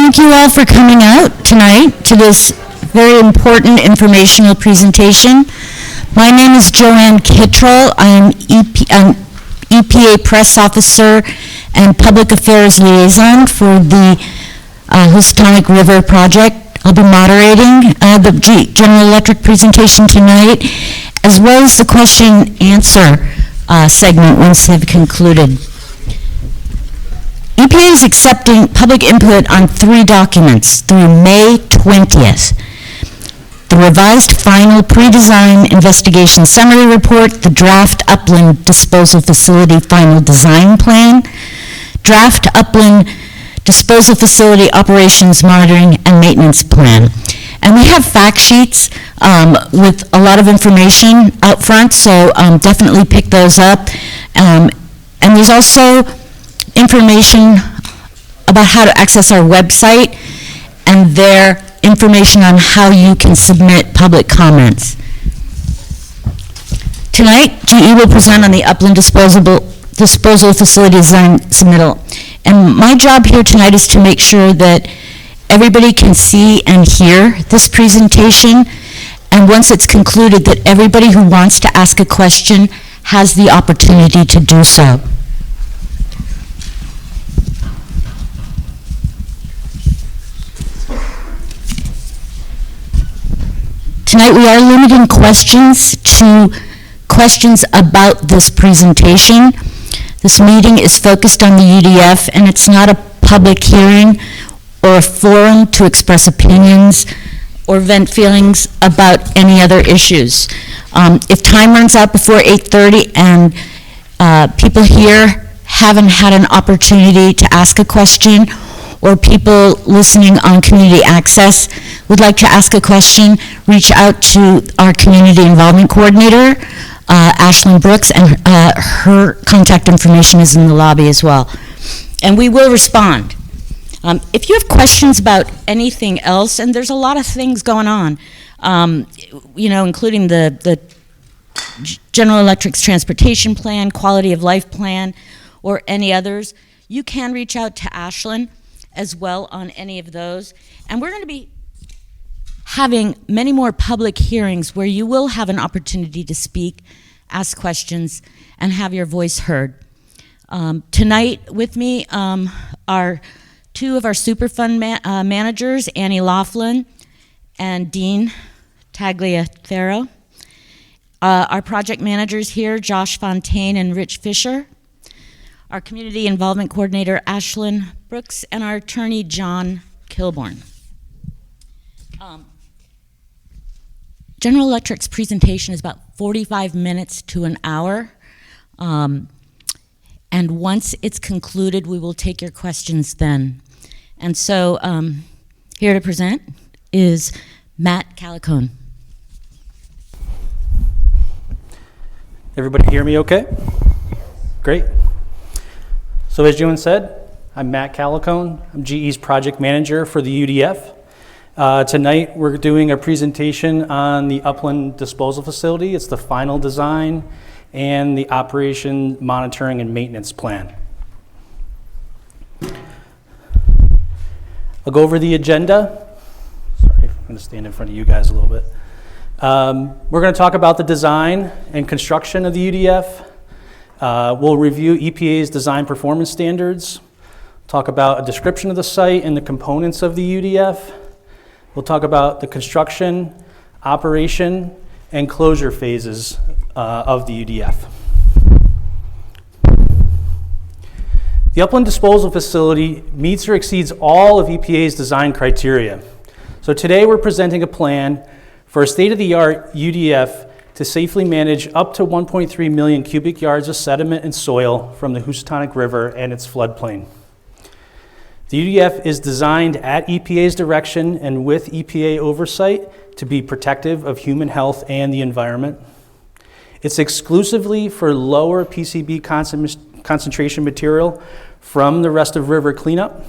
thank you all for coming out tonight to this very important informational presentation. My name is Joanne Kittrell. I'm an EPA Press Officer and Public Affairs Liaison for the Housatonic River Project. I'll be moderating the General Electric presentation tonight, as well as the question answer segment once they've concluded. EPA is accepting public input on 3 documents through May 20th. The revised final pre-design investigation summary report, the draft Upland disposal facility final design plan, draft Upland disposal facility operations monitoring and maintenance plan. And we have fact sheets with a lot of information out front, so definitely pick those up. And there's also information about how to access our website and their information on how you can submit public comments. Tonight, GE will present on the Upland disposal facility design submittal. And my job here tonight is to make sure that everybody can see and hear this presentation, and once it's concluded, that everybody who wants to ask a question has the opportunity to do so. Tonight we are limiting questions to questions about this presentation. This meeting is focused on the UDF, and it's not a public hearing or a forum to express opinions or vent feelings about any other issues. If time runs out before 8:30 and people here haven't had an opportunity to ask a question, or people listening on community access would like to ask a question, reach out to our community involvement coordinator, Ashlyn Brooks, and her contact information is in the lobby as well. And we will respond. If you have questions about anything else, and there's a lot of things going on, including the General Electric's transportation plan, quality of life plan, or any others, you can reach out to Ashlyn as well on any of those. And we're going to be having many more public hearings where you will have an opportunity to speak, ask questions, and have your voice heard. Tonight with me are 2 of our Superfund managers, Annie Laughlin and Dean Tagliaferro. Our project managers here, Josh Fontaine and Rich Fisher. Our community involvement coordinator, Ashlyn Brooks, and our attorney, John Kilborn. General Electric's presentation is about 45 minutes to an hour. And once it's concluded, we will take your questions then. And so here to present is Matt Calicone. Everybody hear me okay? Great. So as Joan said, I'm Matt Calicone. I'm GE's project manager for the UDF. Tonight we're doing a presentation on the Upland disposal facility. It's the final design and the operation, monitoring, and maintenance plan. I'll go over the agenda. Sorry, I'm going to stand in front of you guys a little bit. We're going to talk about the design and construction of the UDF. We'll review EPA's design performance standards, talk about a description of the site and the components of the UDF. We'll talk about the construction, operation, and closure phases of the UDF. The Upland disposal facility meets or exceeds all of EPA's design criteria. So today we're presenting a plan for a state-of-the-art UDF to safely manage up to 1.3 million cubic yards of sediment and soil from the Housatonic River and its floodplain. The UDF is designed at EPA's direction and with EPA oversight to be protective of human health and the environment. It's exclusively for lower PCB concentration material from the rest of river cleanup.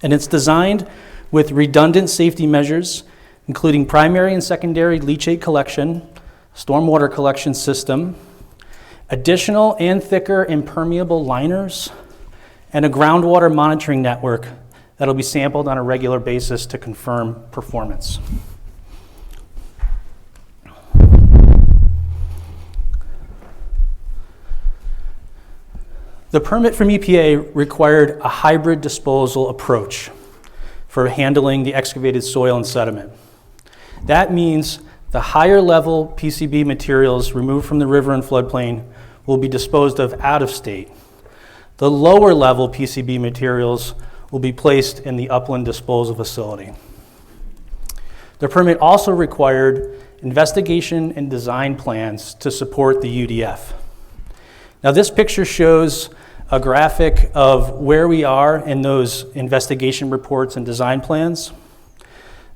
And it's designed with redundant safety measures, including primary and secondary leachate collection, stormwater collection system, additional and thicker impermeable liners, and a groundwater monitoring network that'll be sampled on a regular basis to confirm performance. The permit from EPA required a hybrid disposal approach for handling the excavated soil and sediment. That means the higher level PCB materials removed from the river and floodplain will be disposed of out of state. The lower level PCB materials will be placed in the Upland disposal facility. The permit also required investigation and design plans to support the UDF. Now this picture shows a graphic of where we are in those investigation reports and design plans.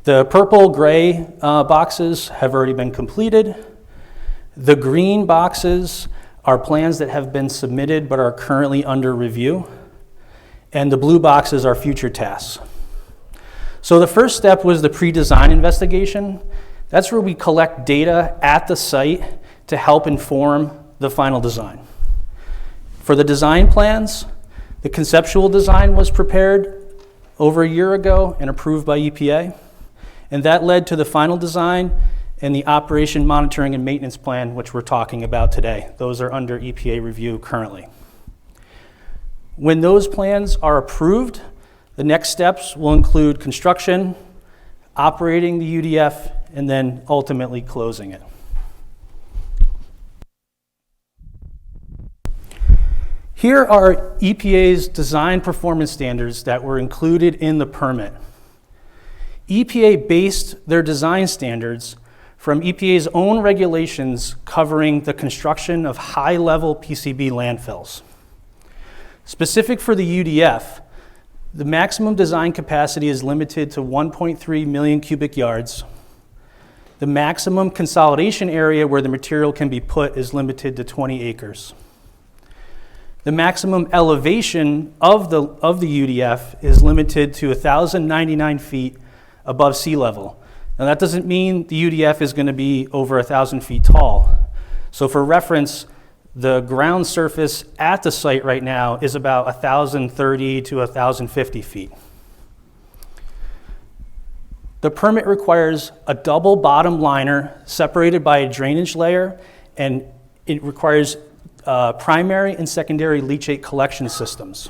The purple-gray boxes have already been completed. The green boxes are plans that have been submitted but are currently under review. And the blue boxes are future tasks. So the first step was the pre-design investigation. That's where we collect data at the site to help inform the final design. For the design plans, the conceptual design was prepared over a year ago and approved by EPA. And that led to the final design and the operation monitoring and maintenance plan, which we're talking about today. Those are under EPA review currently. When those plans are approved, the next steps will include construction, operating the UDF, and then ultimately closing it. Here are EPA's design performance standards that were included in the permit. EPA based their design standards from EPA's own regulations covering the construction of high-level PCB landfills. Specific for the UDF, the maximum design capacity is limited to 1.3 million cubic yards. The maximum consolidation area where the material can be put is limited to 20 acres. The maximum elevation of the UDF is limited to 1,099 feet above sea level. Now that doesn't mean the UDF is going to be over 1,000 feet tall. So for reference, the ground surface at the site right now is about 1,030 to 1,050 feet. The permit requires a double bottom liner separated by a drainage layer, and it requires primary and secondary leachate collection systems.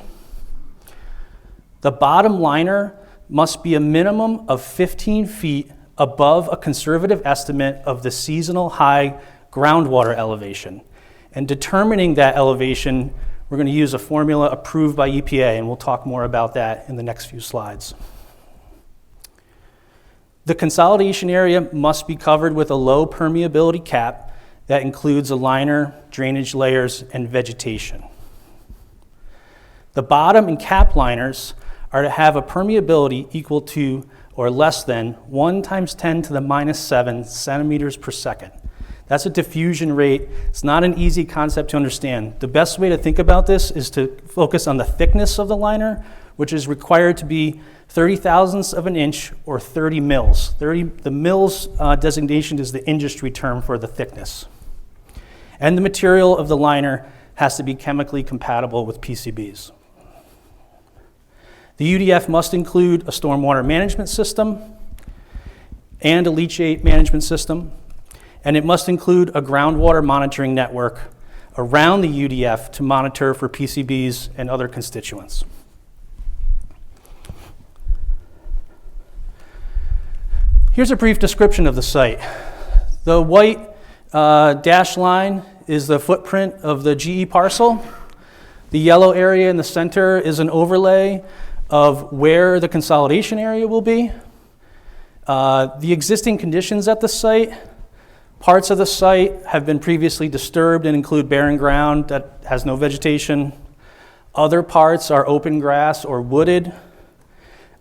The bottom liner must be a minimum of 15 feet above a conservative estimate of the seasonal high groundwater elevation. And determining that elevation, we're going to use a formula approved by EPA, and we'll talk more about that in the next few slides. The consolidation area must be covered with a low permeability cap that includes a liner, drainage layers, and vegetation. The bottom and cap liners are to have a permeability equal to or less than 1 × 10 to the minus 7 centimeters per second. That's a diffusion rate. It's not an easy concept to understand. The best way to think about this is to focus on the thickness of the liner, which is required to be 30 thousandths of an inch or 30 mils. The mils designation is the industry term for the thickness. And the material of the liner has to be chemically compatible with PCBs. The UDF must include a stormwater management system and a leachate management system, and it must include a groundwater monitoring network around the UDF to monitor for PCBs and other constituents. Here's a brief description of the site. The white dashed line is the footprint of the GE parcel. The yellow area in the center is an overlay of where the consolidation area will be. The existing conditions at the site, parts of the site have been previously disturbed and include barren ground that has no vegetation. Other parts are open grass or wooded.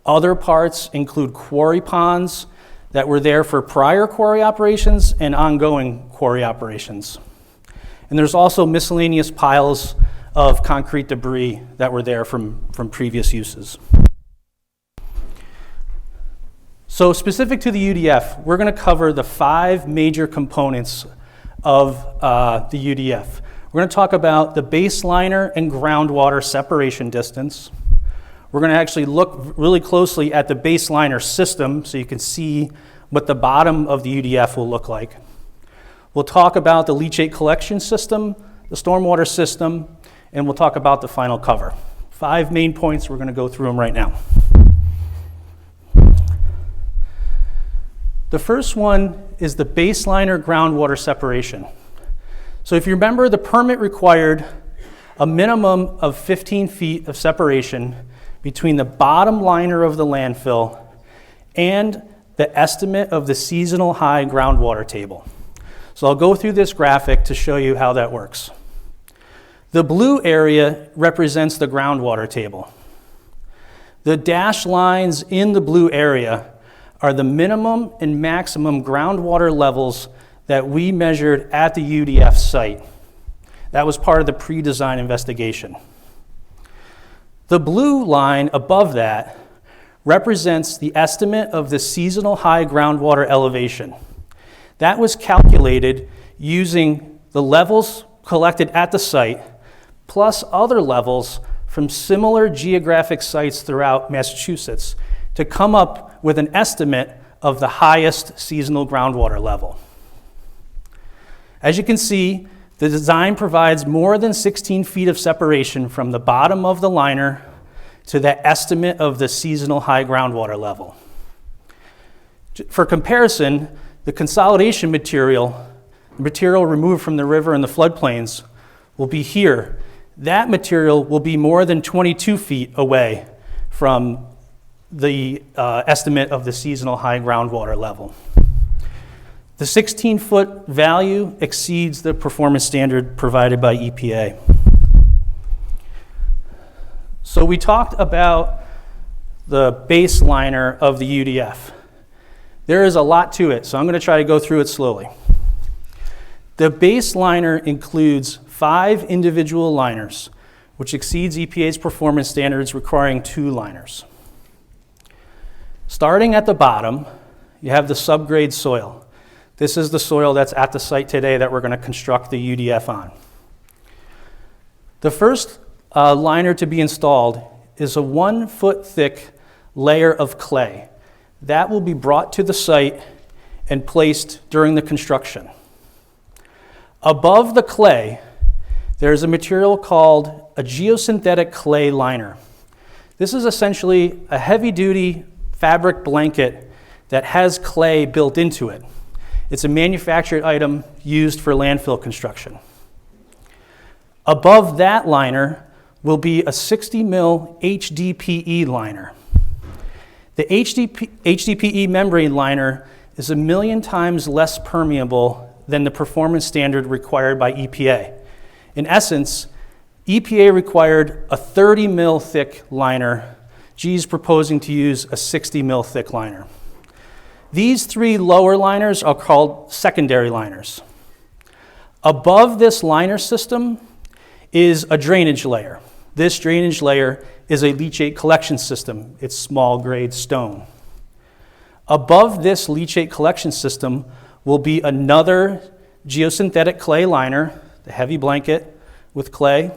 Other parts include quarry ponds that were there for prior quarry operations and ongoing quarry operations. And there's also miscellaneous piles of concrete debris that were there from previous uses. So specific to the UDF, we're going to cover the 5 major components of the UDF. We're going to talk about the base liner and groundwater separation distance. we're going to actually look really closely at the baseliner system so you can see what the bottom of the UDF will look like. We'll talk about the leachate collection system, the stormwater system, and we'll talk about the final cover. 5 main points, we're going to go through them right now. The first one is the baseliner groundwater separation. So if you remember, the permit required a minimum of 15 feet of separation between the bottom liner of the landfill and the estimate of the seasonal high groundwater table. So I'll go through this graphic to show you how that works. The blue area represents the groundwater table. The dashed lines in the blue area are the minimum and maximum groundwater levels that we measured at the UDF site. That was part of the pre-design investigation. The blue line above that represents the estimate of the seasonal high groundwater elevation. That was calculated using the levels collected at the site plus other levels from similar geographic sites throughout Massachusetts to come up with an estimate of the highest seasonal groundwater level. As you can see, the design provides more than 16 feet of separation from the bottom of the liner to the estimate of the seasonal high groundwater level. For comparison, the consolidation material, the material removed from the river and the floodplains, will be here. That material will be more than 22 feet away from the estimate of the seasonal high groundwater level. The 16-foot value exceeds the performance standard provided by EPA. So we talked about the baseliner of the UDF. There is a lot to it, so I'm going to try to go through it slowly. The baseliner includes 5 individual liners, which exceeds EPA's performance standards requiring 2 liners. Starting at the bottom, you have the subgrade soil. This is the soil that's at the site today that we're going to construct the UDF on. The first liner to be installed is a 1-foot thick layer of clay. That will be brought to the site and placed during the construction. Above the clay, there's a material called a geosynthetic clay liner. This is essentially a heavy-duty fabric blanket that has clay built into it. It's a manufactured item used for landfill construction. Above that liner will be a 60 mil HDPE liner. The HDPE membrane liner is 1 million times less permeable than the performance standard required by EPA. In essence, EPA required a 30 mil thick liner. G's proposing to use a 60 mil thick liner. These 3 lower liners are called secondary liners. Above this liner system is a drainage layer. This drainage layer is a leachate collection system. It's small grade stone. Above this leachate collection system will be another geosynthetic clay liner, the heavy blanket with clay,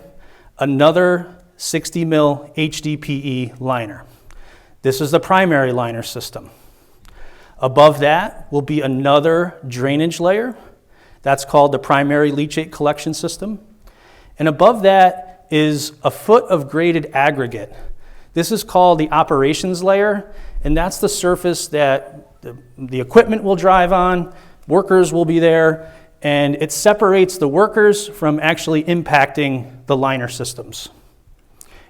another 60 mil HDPE liner. This is the primary liner system. Above that will be another drainage layer. That's called the primary leachate collection system. And above that is a foot of graded aggregate. This is called the operations layer, and that's the surface that the equipment will drive on, workers will be there, and it separates the workers from actually impacting the liner systems.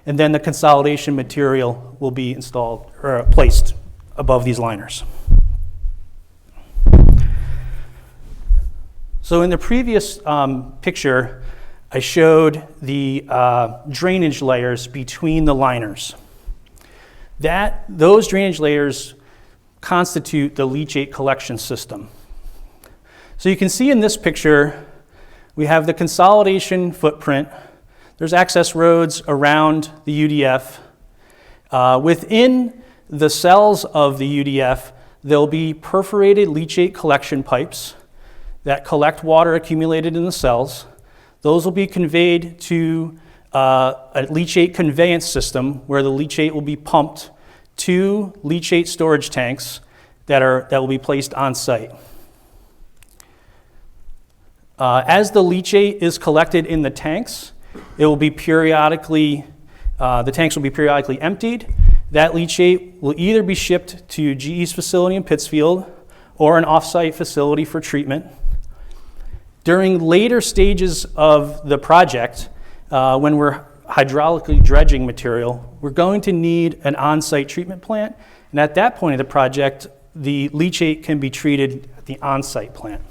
And then the consolidation material will be installed or placed above these liners. So in the previous picture, I showed the drainage layers between the liners. Those drainage layers constitute the leachate collection system. So you can see in this picture, we have the consolidation footprint. There's access roads around the UDF. Within the cells of the UDF, there'll be perforated leachate collection pipes that collect water accumulated in the cells. Those will be conveyed to a leachate conveyance system where the leachate will be pumped to leachate storage tanks that will be placed on site. As the leachate is collected in the tanks, it will be periodically, the tanks will be periodically emptied. That leachate will either be shipped to GE's facility in Pittsfield or an off-site facility for treatment. During later stages of the project, when we're hydraulically dredging material, we're going to need an on-site treatment plant. And at that point of the project, the leachate can be treated at the on-site plant.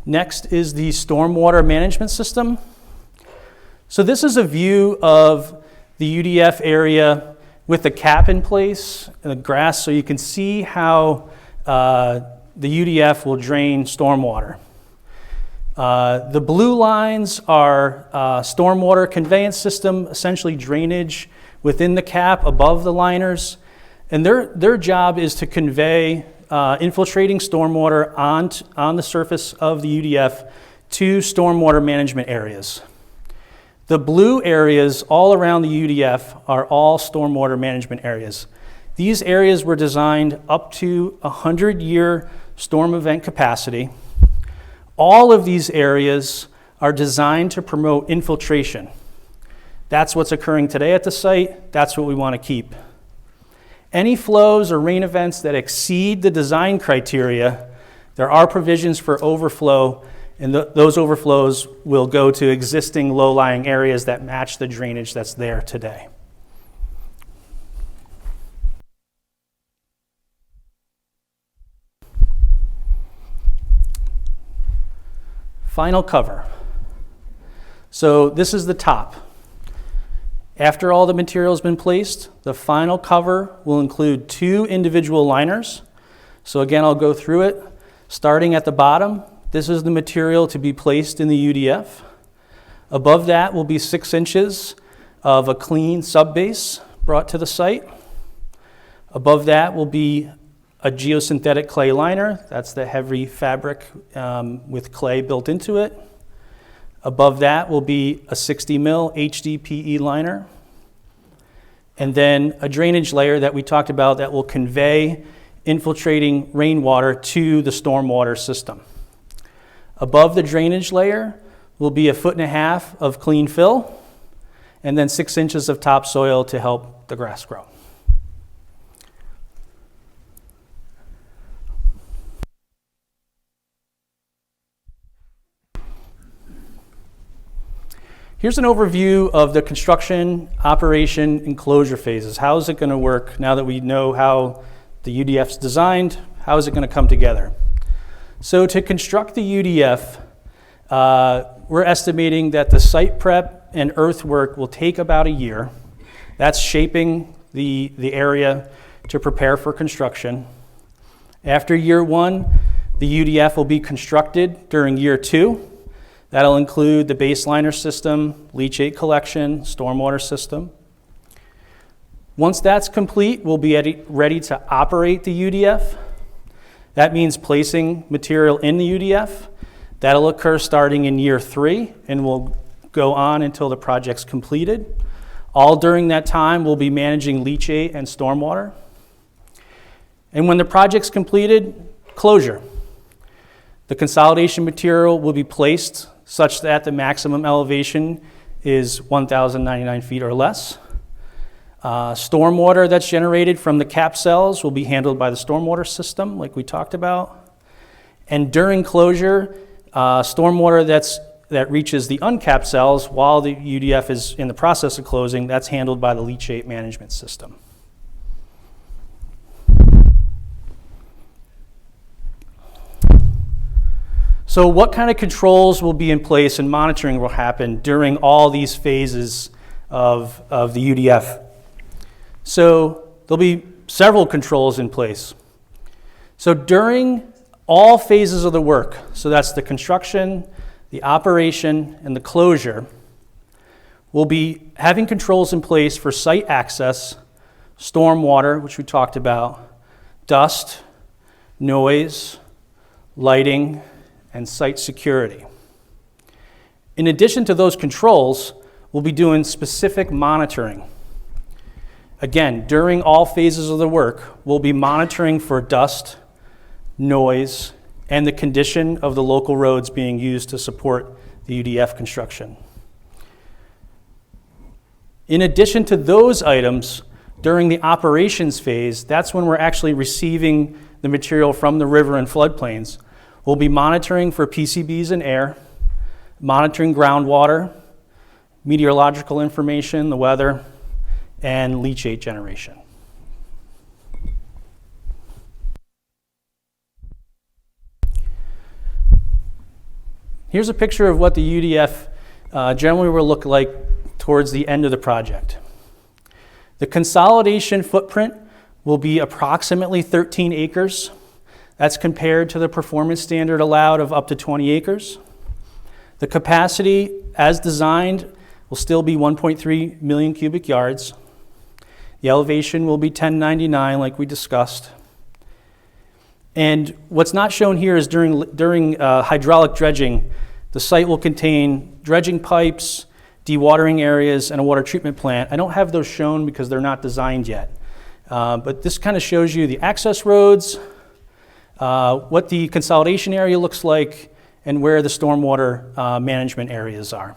Next is the stormwater management system. So this is a view of the UDF area with the cap in place and the grass, so you can see how the UDF will drain stormwater. The blue lines are stormwater conveyance system, essentially drainage within the cap above the liners. And their job is to convey infiltrating stormwater on the surface of the UDF to stormwater management areas. The blue areas all around the UDF are all stormwater management areas. These areas were designed up to 100-year storm event capacity. All of these areas are designed to promote infiltration. That's what's occurring today at the site. That's what we want to keep. Any flows or rain events that exceed the design criteria, there are provisions for overflow, and those overflows will go to existing low-lying areas that match the drainage that's there today. Final cover. So this is the top. After all the material has been placed, the final cover will include 2 individual liners. So again, I'll go through it. Starting at the bottom, this is the material to be placed in the UDF. Above that will be 6 inches of a clean subbase brought to the site. Above that will be a geosynthetic clay liner. That's the heavy fabric with clay built into it. Above that will be a 60 mil HDPE liner. And then a drainage layer that we talked about that will convey infiltrating rainwater to the stormwater system. Above the drainage layer will be 1.5 feet of clean fill, and then 6 inches of topsoil to help the grass grow. Here's an overview of the construction, operation, and closure phases. How is it going to work now that we know how the UDF's designed? How is it going to come together? So to construct the UDF, we're estimating that the site prep and earthwork will take about a year. That's shaping the area to prepare for construction. After year 1, the UDF will be constructed during year 2. That'll include the baseliner system, leachate collection, stormwater system. Once that's complete, we'll be ready to operate the UDF. That means placing material in the UDF. That'll occur starting in year 3 and will go on until the project's completed. All during that time, we'll be managing leachate and stormwater. And when the project's completed, closure. The consolidation material will be placed such that the maximum elevation is 1,099 feet or less. Stormwater that's generated from the cap cells will be handled by the stormwater system, like we talked about. And during closure, stormwater that reaches the uncapped cells while the UDF is in the process of closing, that's handled by the leachate management system. So what kind of controls will be in place and monitoring will happen during all these phases of the UDF? So there'll be several controls in place. So during all phases of the work, so that's the construction, the operation, and the closure, we'll be having controls in place for site access, stormwater, which we talked about, dust, noise, lighting, and site security. In addition to those controls, we'll be doing specific monitoring. Again, during all phases of the work, we'll be monitoring for dust, noise, and the condition of the local roads being used to support the UDF construction. In addition to those items, during the operations phase, that's when we're actually receiving the material from the river and floodplains. We'll be monitoring for PCBs in air, monitoring groundwater, meteorological information, the weather, and leachate generation. Here's a picture of what the UDF generally will look like towards the end of the project. The consolidation footprint will be approximately 13 acres. That's compared to the performance standard allowed of up to 20 acres. The capacity, as designed, will still be 1.3 million cubic yards. The elevation will be 1099, like we discussed. And what's not shown here is during hydraulic dredging, the site will contain dredging pipes, dewatering areas, and a water treatment plant. I don't have those shown because they're not designed yet. But this kind of shows you the access roads, what the consolidation area looks like, and where the stormwater management areas are.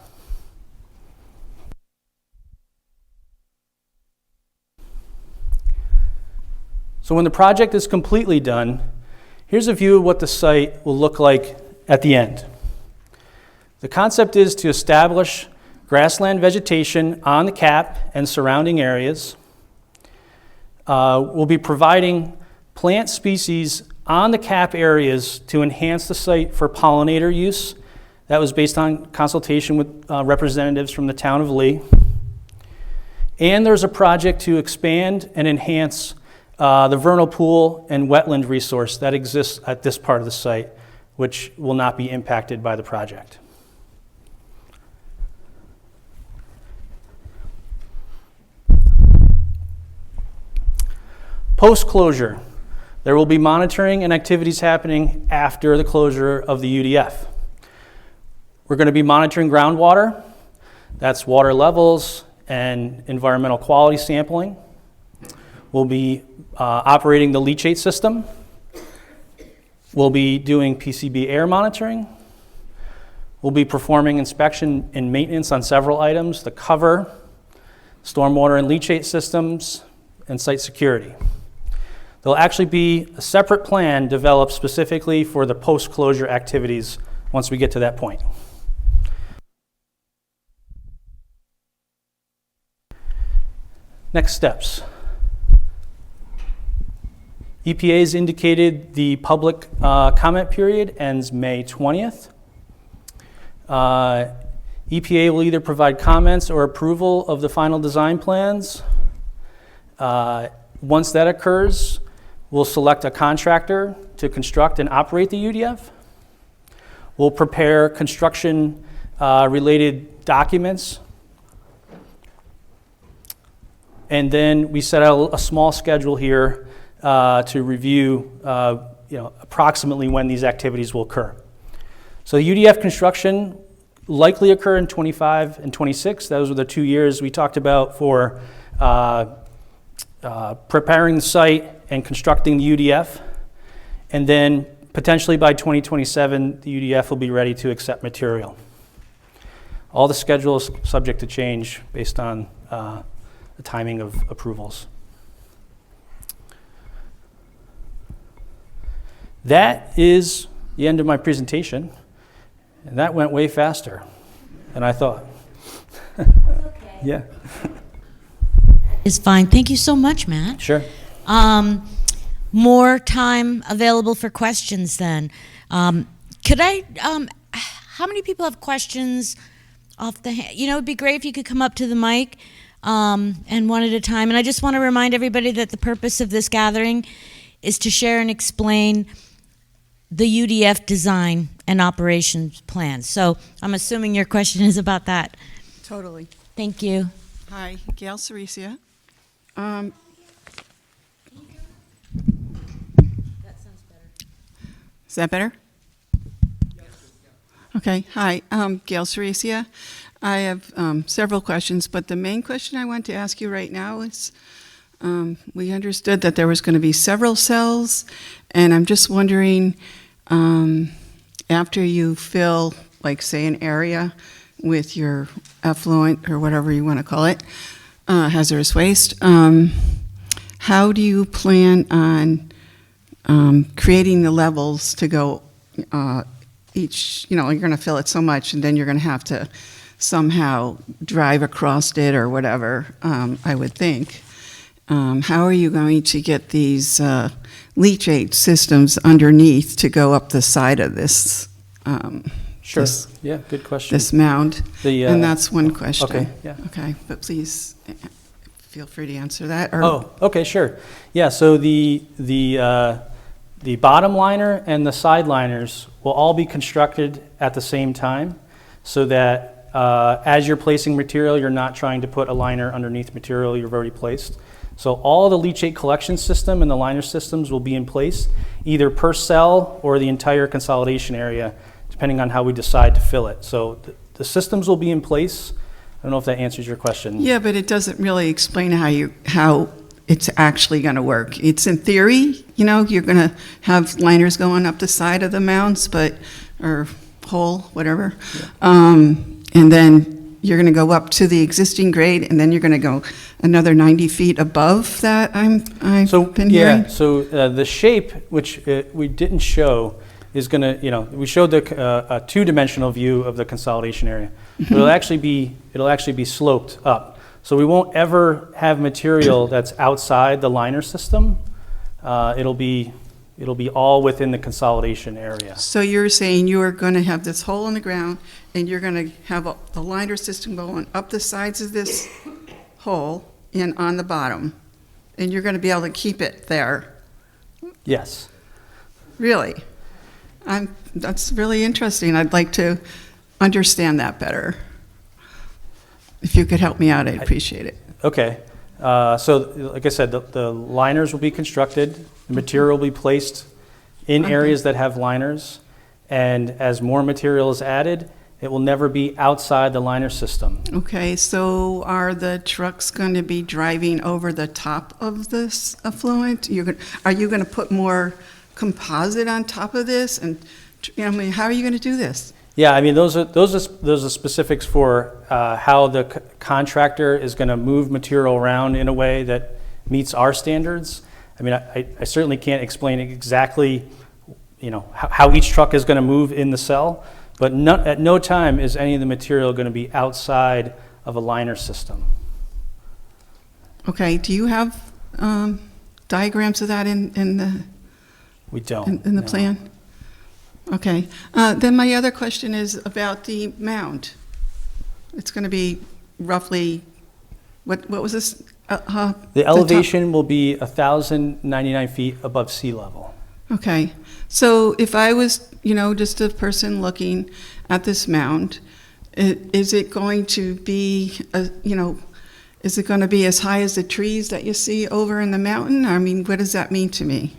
So when the project is completely done, here's a view of what the site will look like at the end. The concept is to establish grassland vegetation on the cap and surrounding areas. We'll be providing plant species on the cap areas to enhance the site for pollinator use. That was based on consultation with representatives from the town of Lee. And there's a project to expand and enhance the vernal pool and wetland resource that exists at this part of the site, which will not be impacted by the project. Post-closure, there will be monitoring and activities happening after the closure of the UDF. We're going to be monitoring groundwater, that's water levels and environmental quality sampling. We'll be operating the leachate system. We'll be doing PCB air monitoring. We'll be performing inspection and maintenance on several items, the cover, stormwater and leachate systems, and site security. There'll actually be a separate plan developed specifically for the post-closure activities once we get to that point. Next steps. EPA's indicated the public comment period ends May 20th. EPA will either provide comments or approval of the final design plans. Once that occurs, we'll select a contractor to construct and operate the UDF. We'll prepare construction related documents. And then we set out a small schedule here to review approximately when these activities will occur. So the UDF construction likely occur in 25 and 26. Those were the 2 years we talked about for preparing the site and constructing the UDF. And then potentially by 2027, the UDF will be ready to accept material. All the schedule is subject to change based on the timing of approvals. That is the end of my presentation, and that went way faster than I thought. Okay. Yeah. Is fine. Thank you so much, Matt. Sure. More time available for questions then. Could I, how many people have questions off the hand? It'd be great if you could come up to the mic and one at a time. And I just want to remind everybody that the purpose of this gathering is to share and explain the UDF design and operations plan. So I'm assuming your question is about that. Totally. Thank you. Hi, Gail Ceresia. that better? Okay, hi, I'm Gail Cericia. I have several questions, but the main question I want to ask you right now is, we understood that there was going to be several cells, and I'm just wondering, after you fill, like, say, an area with your effluent, or whatever you want to call it, hazardous waste, how do you plan on creating the levels to go each, you're going to fill it so much, and then you're going to have to somehow drive across it or whatever, I would think. How are you going to get these leachate systems underneath to go up the side of this? Sure. Yeah, good question. This mound? And that's one question. Okay, yeah. Okay, but please feel free to answer that. Or Oh, okay, sure. Yeah, so the bottom liner and the side liners will all be constructed at the same time, so that as you're placing material, you're not trying to put a liner underneath material you've already placed. So all the leachate collection system and the liner systems will be in place, either per cell or the entire consolidation area, depending on how we decide to fill it. So the systems will be in place. I don't know if that answers your question. Yeah, but it doesn't really explain how it's actually going to work. It's in theory, you're going to have liners going up the side of the mounds, or hole, whatever. Yeah. And then you're going to go up to the existing grade, and then you're going to go another 90 feet above that, I've been hearing? Yeah, so the shape, which we didn't show, is going to, we showed a two-dimensional view of the consolidation area. Mm-hmm. It'll actually be sloped up. So we won't ever have material that's outside the liner system. It'll be all within the consolidation area. So you're saying you are going to have this hole in the ground, and you're going to have the liner system going up the sides of this hole and on the bottom, and you're going to be able to keep it there? Yes. Really? That's really interesting. I'd like to understand that better. If you could help me out, I'd appreciate it. Okay. So like I said, the liners will be constructed, the material will be placed in areas that have liners, and as more material is added, it will never be outside the liner system. Okay, so are the trucks going to be driving over the top of this effluent? Are you going to put more composite on top of this? And how are you going to do this? Yeah, those are specifics for how the contractor is going to move material around in a way that meets our standards. I certainly can't explain exactly, how each truck is going to move in the cell, but at no time is any of the material going to be outside of a liner system. Okay, do you have diagrams of that in the? We don't. In the plan? Okay. Then my other question is about the mound. It's going to be roughly, what was this? The elevation will be 1,099 feet above sea level. Okay. So if I was, just a person looking at this mound, is it going to be, is it going to be as high as the trees that you see over in the mountain? What does that mean to me?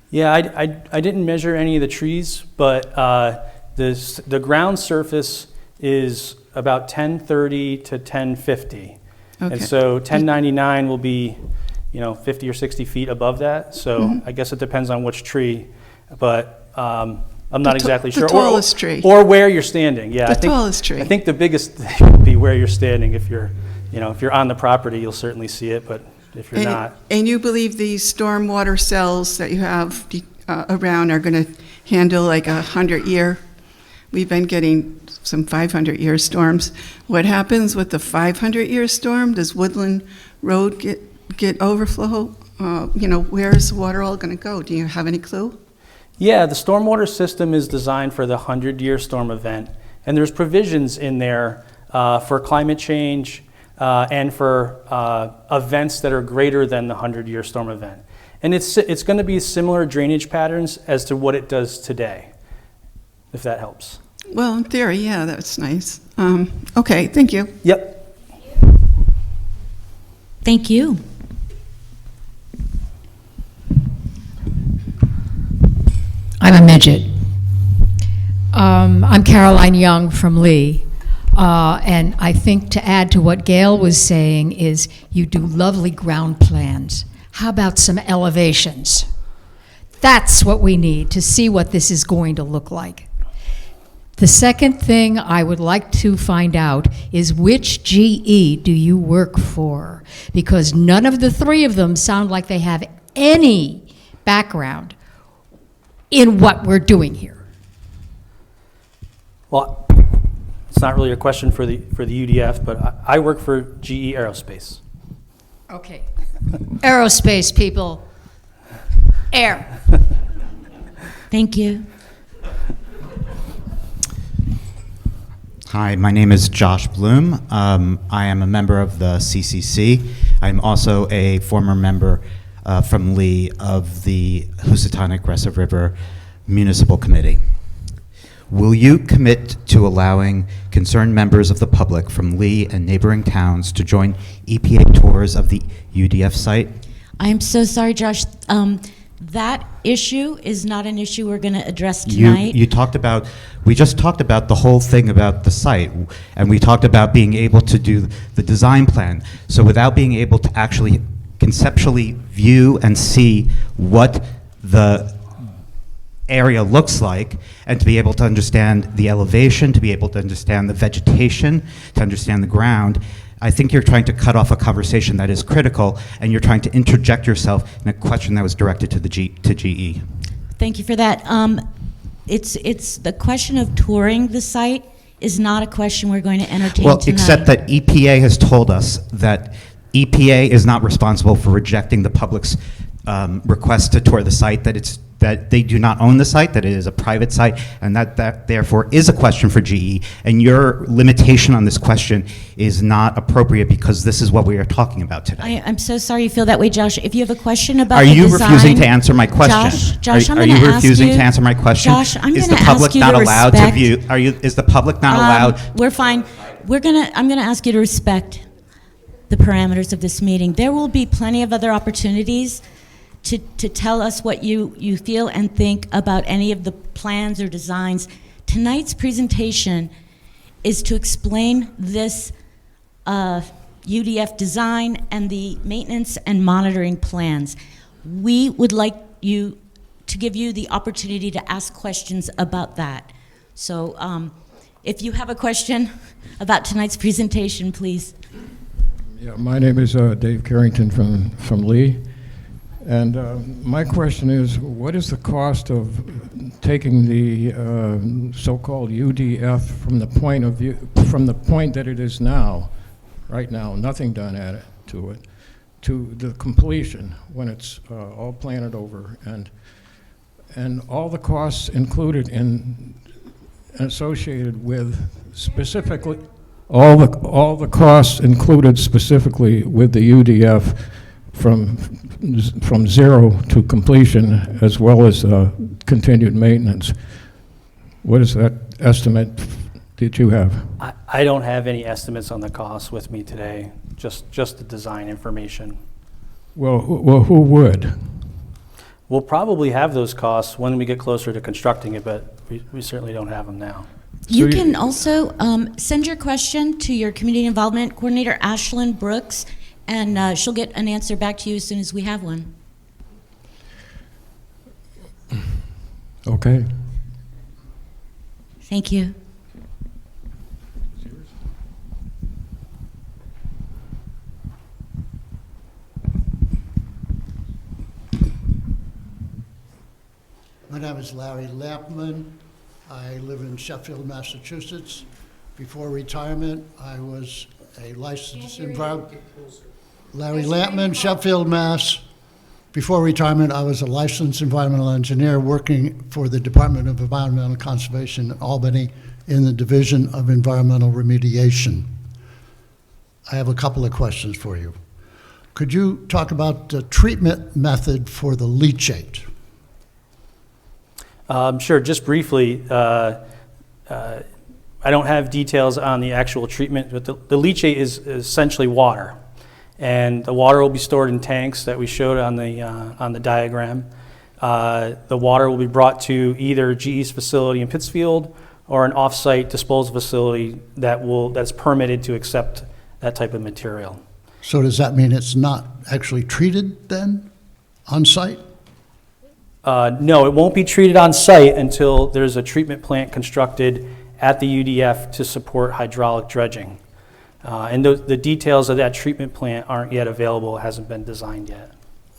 Yeah, I didn't measure any of the trees, but the ground surface is about 1030 to 1050. Okay. And so 1099 will be, 50 or 60 feet above that. So I guess it depends on which tree, but I'm not exactly sure. The tallest tree. Or where you're standing. Yeah, the tallest tree. I think the biggest thing would be where you're standing. If you're on the property, you'll certainly see it, but if you're not. And you believe these stormwater cells that you have around are going to handle like 100-year? We've been getting some 500-year storms. What happens with the 500-year storm? Does Woodland Road get overflow? Where is the water all going to go? Do you have any clue? Yeah, the stormwater system is designed for the 100-year storm event, and there's provisions in there for climate change, and for events that are greater than the 100-year storm event. And it's going to be similar drainage patterns as to what it does today, if that helps. Well, in theory, yeah, that's nice. Okay, thank you. Yep. Thank you. I'm a midget. I'm Caroline Young from Lee. And I think to add to what Gail was saying is you do lovely ground plans. How about some elevations? That's what we need to see what this is going to look like. The second thing I would like to find out is which GE do you work for? Because none of the three of them sound like they have any background in what we're doing here. Well, it's not really a question for the UDF, but I work for GE Aerospace. Okay. Aerospace people. Air. Thank you. Hi, my name is Josh Bloom. I am a member of the CCC. I'm also a former member from Lee of the Housatonic-Crescent River Municipal Committee. Will you commit to allowing concerned members of the public from Lee and neighboring towns to join EPA tours of the UDF site? I'm so sorry, Josh. That issue is not an issue we're going to address tonight. We just talked about the whole thing about the site, and we talked about being able to do the design plan. So without being able to actually conceptually view and see what the area looks like, and to be able to understand the elevation, to be able to understand the vegetation, to understand the ground, I think you're trying to cut off a conversation that is critical, and you're trying to interject yourself in a question that was directed to GE. Thank you for that. It's the question of touring the site is not a question we're going to entertain Well, tonight. except that EPA has told us that EPA is not responsible for rejecting the public's request to tour the site, that they do not own the site, that it is a private site, and that therefore is a question for GE. And your limitation on this question is not appropriate because this is what we are talking about today. I'm so sorry you feel that way, Josh. If you have a question about Are the you design, refusing to answer my question? Josh, I'm are going to you ask refusing you. to answer my question? Josh, I'm Is going the to public ask you not to allowed to respect. view? Is the public not allowed? We're fine. I'm going to ask you to respect the parameters of this meeting. There will be plenty of other opportunities to tell us what you feel and think about any of the plans or designs. Tonight's presentation is to explain this UDF design and the maintenance and monitoring plans. We would like you to give you the opportunity to ask questions about that. So if you have a question about tonight's presentation, please. Yeah, my name is Dave Carrington from Lee. And my question is, what is the cost of taking the so-called UDF from the point that it is now, right now, nothing done to it, to the completion when it's all planted over, and all the costs included in associated with specifically all the costs included specifically with the UDF from zero to completion, as well as continued maintenance. What is that estimate that you have? I don't have any estimates on the costs with me today, just the design information. Well, who would? We'll probably have those costs when we get closer to constructing it, but we certainly don't have them now. You can also send your question to your community involvement coordinator, Ashlyn Brooks, and she'll get an answer back to you as soon as we have one. Okay. Thank you. My name is Larry Lampman. I live in Sheffield, Massachusetts. Before retirement, I was a licensed environmental... Larry Lampman, Sheffield, Mass. Before retirement, I was a licensed environmental engineer working for the Department of Environmental Conservation in Albany in the Division of Environmental Remediation. I have a couple of questions for you. Could you talk about the treatment method for the leachate? Sure, just briefly, I don't have details on the actual treatment, but the leachate is essentially water. And the water will be stored in tanks that we showed on the diagram. The water will be brought to either GE's facility in Pittsfield or an off-site disposal facility that's permitted to accept that type of material. So does that mean it's not actually treated then, on site? No, it won't be treated on site until there's a treatment plant constructed at the UDF to support hydraulic dredging. And the details of that treatment plant aren't yet available, hasn't been designed yet.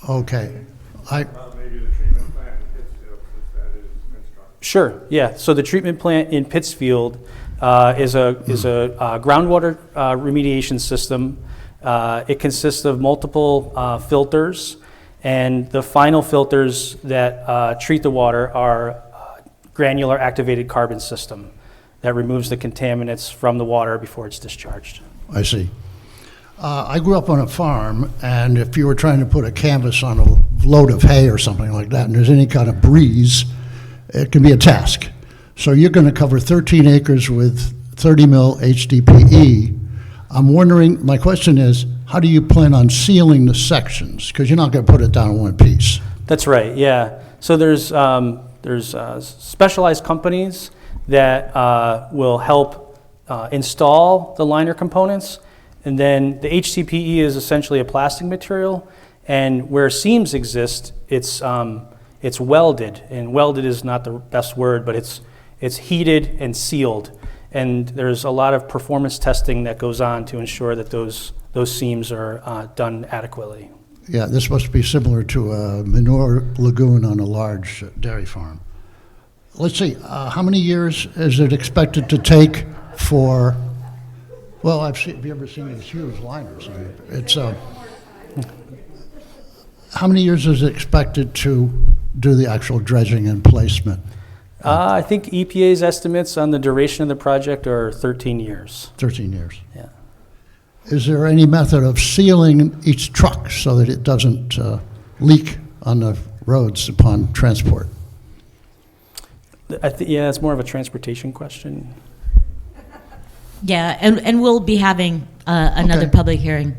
Okay. Maybe the treatment plant in Pittsfield, since that is constructed. Sure, yeah. So the treatment plant in Pittsfield is a groundwater remediation system. It consists of multiple filters, and the final filters that treat the water are granular activated carbon system that removes the contaminants from the water before it's discharged. I see. I grew up on a farm, and if you were trying to put a canvas on a load of hay or something like that, and there's any kind of breeze, it can be a task. So you're going to cover 13 acres with 30 mil HDPE. I'm wondering, my question is, how do you plan on sealing the sections? Because you're not going to put it down in one piece. That's right, yeah. So there's specialized companies that will help install the liner components, and then the HDPE is essentially a plastic material, and where seams exist, it's welded, and welded is not the best word, but it's heated and sealed, and there's a lot of performance testing that goes on to ensure that those seams are done adequately. Yeah, this must be similar to a manure lagoon on a large dairy farm. Let's see, how many years is it expected to take for, well, have you ever seen these huge liners? I mean, it's, how many years is it expected to do the actual dredging and placement? I think EPA's estimates on the duration of the project are 13 years. 13 years. Yeah. Is there any method of sealing each truck so that it doesn't leak on the roads upon transport? Yeah, it's more of a transportation question. Yeah, and we'll be having another Okay. public hearing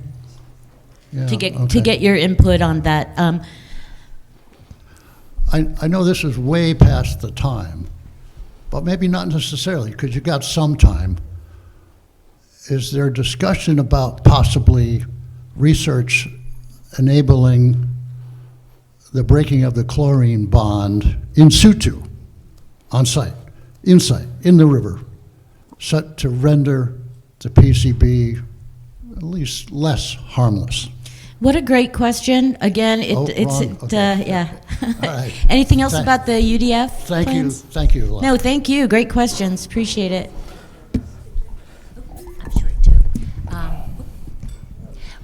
Yeah, to get okay. your input on that. I know this is way past the time, but maybe not necessarily, because you got some time. Is there discussion about possibly research enabling the breaking of the chlorine bond in situ, on site, in the river, set to render the PCB at least less harmless? What a great question. Again, Oh, it's wrong. Okay. yeah. All right. Anything else Thank- about the UDF Thank you, plans? thank you. Lon. No, thank you. Great questions. Appreciate it. I'm short too.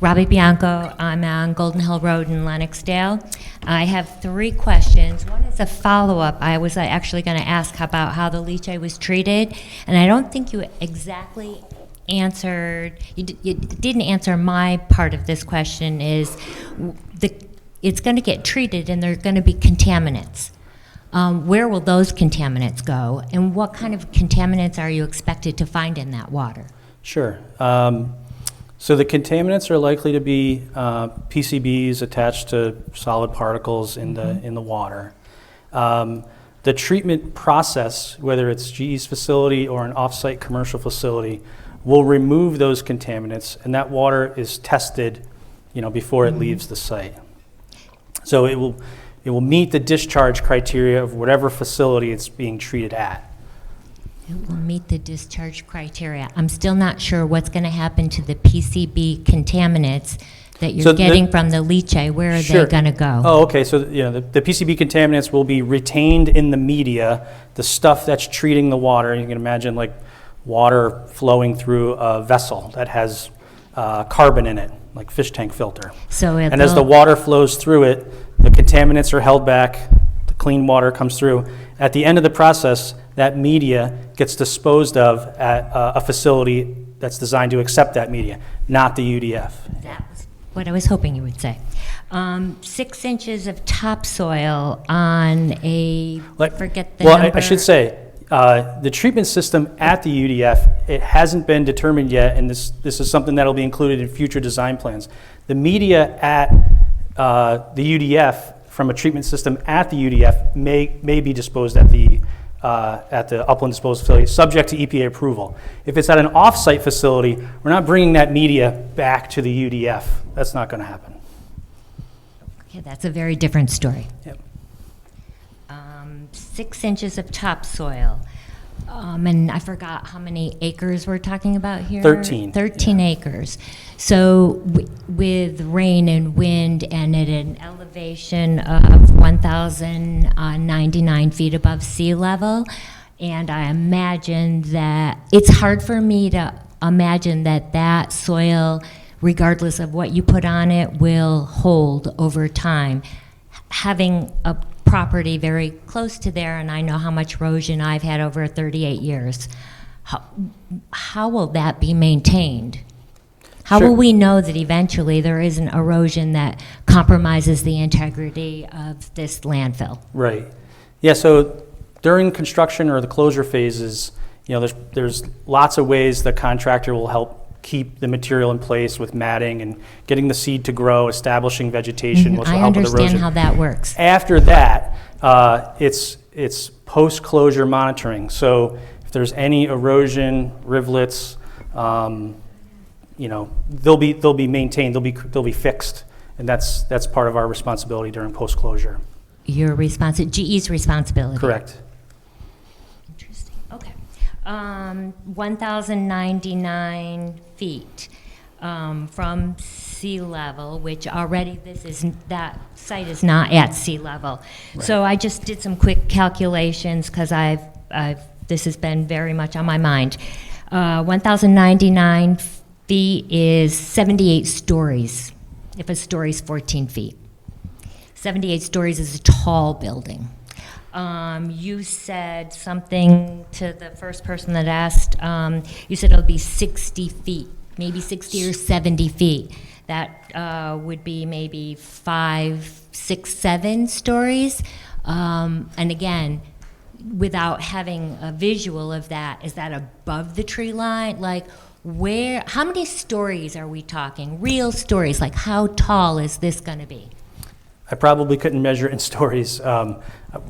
Robbie Bianco, I'm on Golden Hill Road in Lenoxdale. I have 3 questions. One is a follow-up. I was actually going to ask about how the leachate was treated, and I don't think you exactly answered, you didn't answer my part of this question is, it's going to get treated and there are going to be contaminants. Where will those contaminants go, and what kind of contaminants are you expected to find in that water? Sure. So the contaminants are likely to be PCBs attached to solid particles in the water. The treatment process, whether it's GE's facility or an off-site commercial facility, will remove those contaminants, and that water is tested, before it leaves the site. So it will meet the discharge criteria of whatever facility it's being treated at. It will meet the discharge criteria. I'm still not sure what's going to happen to the PCB contaminants that you're So getting from the leachate. Where are Sure. they going to go? Oh, okay. So the PCB contaminants will be retained in the media, the stuff that's treating the water. You can imagine like water flowing through a vessel that has carbon in it, like fish tank filter. So And as the water flows through it, the contaminants are held back, the clean water comes through. At the end of the process, that media gets disposed of at a facility that's designed to accept that media, not the UDF. That was what I was hoping you would say. 6 inches of topsoil on a, forget the number. I should say, the treatment system at the UDF, it hasn't been determined yet, and this is something that'll be included in future design plans. The media at the UDF from a treatment system at the UDF may be disposed at the Upland Disposal Facility, subject to EPA approval. If it's at an off-site facility, we're not bringing that media back to the UDF. That's not going to happen. Okay, that's a very different story. Yep. 6 inches of topsoil. And I forgot how many acres we're talking about here? 13. 13 acres. So with rain and wind and at an elevation of 1,099 feet above sea level, and I imagine that, it's hard for me to imagine that that soil, regardless of what you put on it, will hold over time. Having a property very close to there, and I know how much erosion I've had over 38 years. How will that be maintained? How Sure. will we know that eventually there isn't erosion that compromises the integrity of this landfill? Right. Yeah, so during construction or the closure phases, there's lots of ways the contractor will help keep the material in place with matting and getting the seed to grow, establishing vegetation, which will I help with erosion. understand how that works. After that, it's post-closure monitoring. So if there's any erosion, rivulets, they'll be maintained, they'll be fixed, and that's part of our responsibility during post-closure. Your GE's responsibility. Correct. Interesting. Okay. 1,099 feet from sea level, which already that site is not at sea level. Right. So I just did some quick calculations because this has been very much on my mind. 1,099 feet is 78 stories, if a story is 14 feet. 78 stories is a tall building. You said something to the first person that asked, you said it'll be 60 feet, maybe 60 or 70 feet. That would be maybe 5, 6, 7 stories. And again, without having a visual of that, is that above the tree line? Like how many stories are we talking? Real stories, like how tall is this gonna be? I probably couldn't measure it in stories.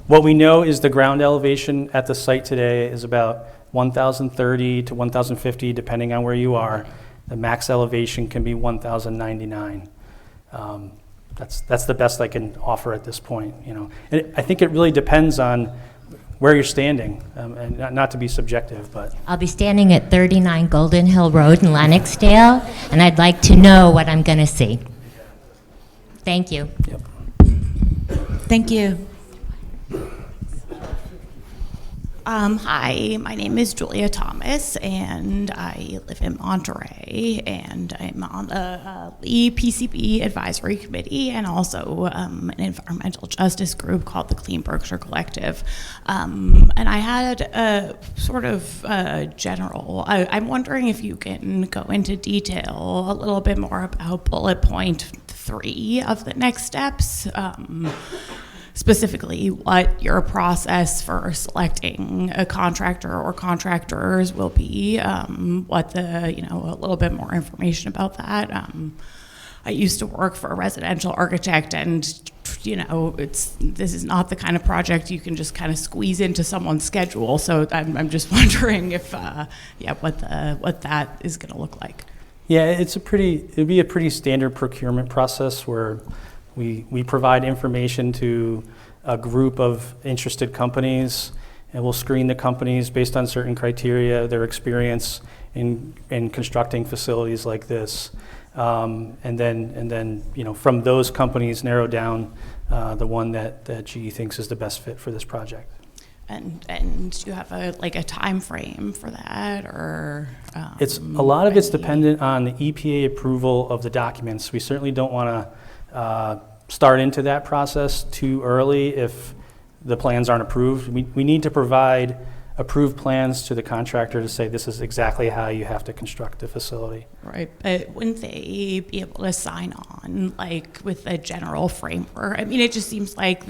What we know is the ground elevation at the site today is about 1,030 to 1,050, depending on where you are. The max elevation can be 1,099. That's the best I can offer at this point. And I think it really depends on where you're standing, and not to be subjective, but. I'll be standing at 39 Golden Hill Road in Lennoxdale, and I'd like to know what I'm gonna see. Thank you. Yep. Thank you. Hi, my name is Julia Thomas, and I live in Monterey, and I'm on the Lee PCB Advisory Committee and also an environmental justice group called the Clean Berkshire Collective. And I had a sort of general, I'm wondering if you can go into detail a little bit more about bullet point 3 of the next steps. Specifically, what your process for selecting a contractor or contractors will be, what a little bit more information about that. I used to work for a residential architect, and this is not the kind of project you can just kind of squeeze into someone's schedule. So I'm just wondering if, what that is going to look like. Yeah, it'd be a pretty standard procurement process where we provide information to a group of interested companies, and we'll screen the companies based on certain criteria, their experience in constructing facilities like this, and then from those companies narrow down the one that GE thinks is the best fit for this project. And do you have a time frame for that, or? A lot of it's dependent on the EPA approval of the documents. We certainly don't want to start into that process too early if the plans aren't approved. We need to provide approved plans to the contractor to say this is exactly how you have to construct the facility. Right, but wouldn't they be able to sign on with a general framework? I mean, it just seems like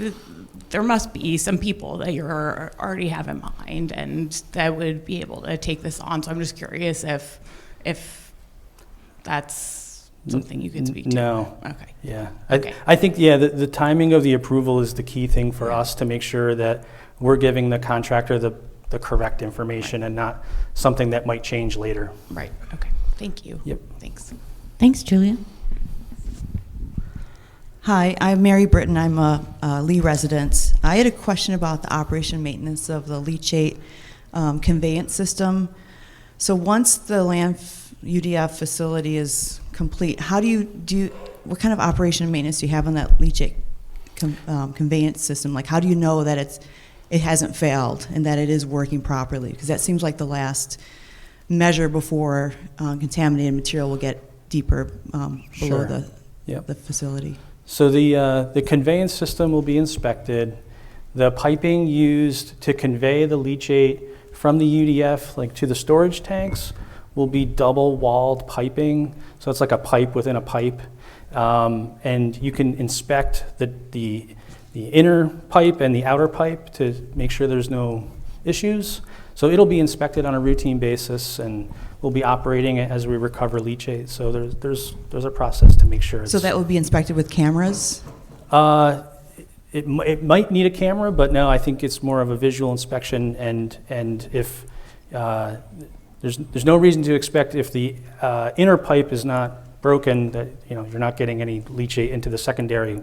there must be some people that you already have in mind and that would be able to take this on. So I'm just curious if that's something you could speak to? No. Okay. Yeah. Okay. I think, yeah, the timing of the approval is the key thing for us to make sure that we're giving the contractor the correct information and not something that might change later. Right. Okay. Thank you. Yep. Thanks. Thanks, Julia. Hi, I'm Mary Britton. I'm a Lee resident. I had a question about the operation and maintenance of the leachate conveyance system. So once the UDF facility is complete, how do you what kind of operation and maintenance do you have on that leachate conveyance system? Like, how do you know that it hasn't failed and that it is working properly? Because that seems like the last measure before contaminated material will get deeper below Sure. the facility. So the conveyance system will be inspected. The piping used to convey the leachate from the UDF like to the storage tanks will be double-walled piping. So it's like a pipe within a pipe. And you can inspect the inner pipe and the outer pipe to make sure there's no issues. So it'll be inspected on a routine basis, and we'll be operating it as we recover leachate. So there's a process to make sure. So that would be inspected with cameras? It might need a camera, but no, I think it's more of a visual inspection. And if there's no reason to expect if the inner pipe is not broken that you're not getting any leachate into the secondary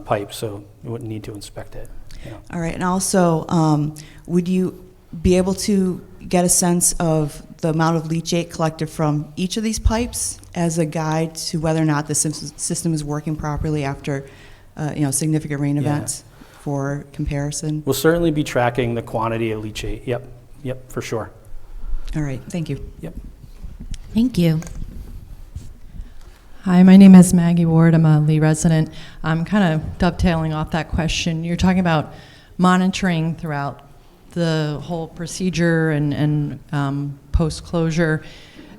pipe, so you wouldn't need to inspect it. All right, and also, would you be able to get a sense of the amount of leachate collected from each of these pipes as a guide to whether or not the system is working properly after significant rain events for comparison? We'll certainly be tracking the quantity of leachate. Yep, for sure. All right, thank you. Yep. Thank you. Hi, my name is Maggie Ward. I'm a Lee resident. I'm kind of dovetailing off that question. You're talking about monitoring throughout the whole procedure and post-closure.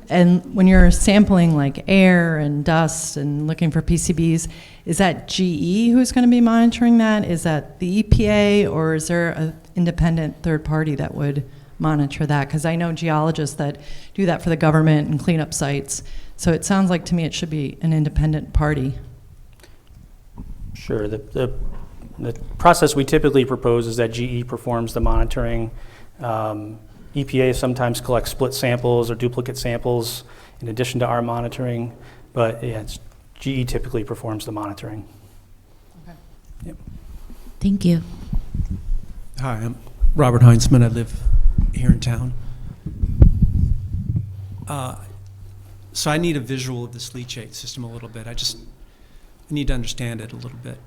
And when you're sampling like air and dust and looking for PCBs, is that GE who's going to be monitoring that? Is that the EPA, or is there an independent third party that would monitor that? Because I know geologists that do that for the government and clean up sites. So it sounds like to me it should be an independent party. Sure. The process we typically propose is that GE performs the monitoring. EPA sometimes collects split samples or duplicate samples in addition to our monitoring, but GE typically performs the monitoring. Okay. Yep. Thank you. Hi, I'm Robert Heinzman. I live here in town. So I need a visual of this leachate system a little bit. I need to understand it a little bit.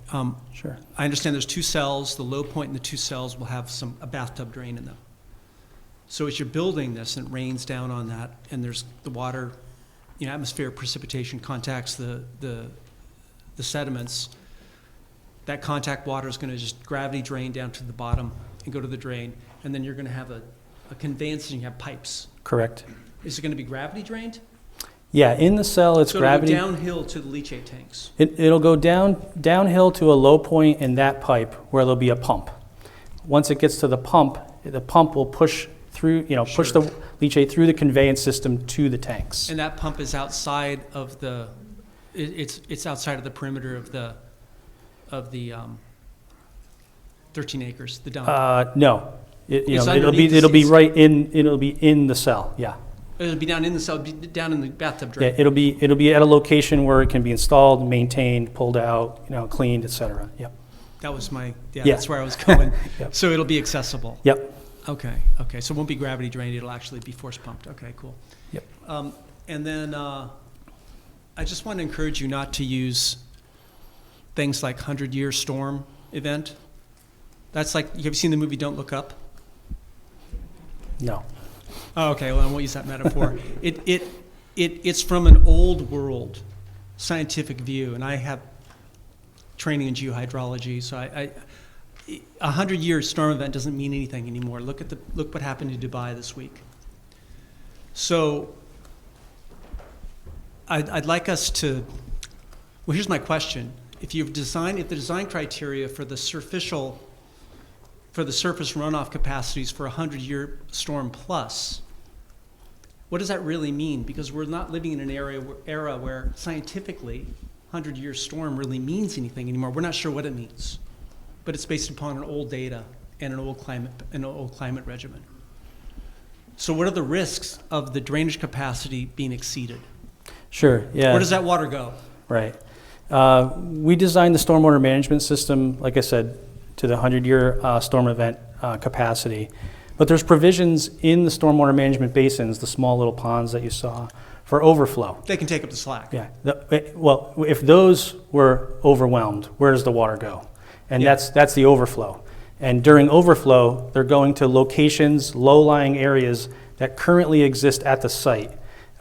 Sure. I understand there's two cells. The low point in the two cells will have a bathtub drain in them. So as you're building this and it rains down on that, and there's the water, atmospheric precipitation contacts the sediments, that contact water is going to just gravity drain down to the bottom and go to the drain, and then you're going to have a conveyance and you have pipes. Correct. Is it going to be gravity drained? Yeah, in the cell it's so gravity. It'll go downhill to the leachate tanks. It'll go downhill to a low point in that pipe where there'll be a pump. Once it gets to the pump will push through, push the leachate through the conveyance system to the tanks. And that pump is outside of it's outside of the perimeter of the 13 acres, the dump. No, it'll be right in. It'll be in the cell. Yeah. It'll be down in the cell, down in the bathtub drain. Yeah, it'll be at a location where it can be installed, maintained, pulled out, cleaned, etc. Yep. That was that's where I was going. Yep. So it'll be accessible. Yep. Okay. So it won't be gravity drained. It'll actually be force pumped. Okay, cool. Yep. And then I just want to encourage you not to use things like 100-year storm event. That's like, have you seen the movie Don't Look Up? No. Oh, okay, well, I won't use that metaphor. It's from an old world scientific view, and I have training in geohydrology, so a 100-year storm event doesn't mean anything anymore. Look what happened in Dubai this week. So I'd like us to, well, here's my question. If the design criteria for the surface runoff capacities for a 100-year storm plus, what does that really mean? Because we're not living in an era where scientifically 100-year storm really means anything anymore. We're not sure what it means, but it's based upon an old data and an old climate regimen. So what are the risks of the drainage capacity being exceeded? Sure, yeah. Where does that water go? Right. We designed the stormwater management system, like I said, to the 100-year storm event capacity. But there's provisions in the stormwater management basins, the small little ponds that you saw, for overflow. They can take up the slack. Yeah. Well, if those were overwhelmed, where does the water go? And that's the overflow. And during overflow, they're going to locations, low-lying areas that currently exist at the site.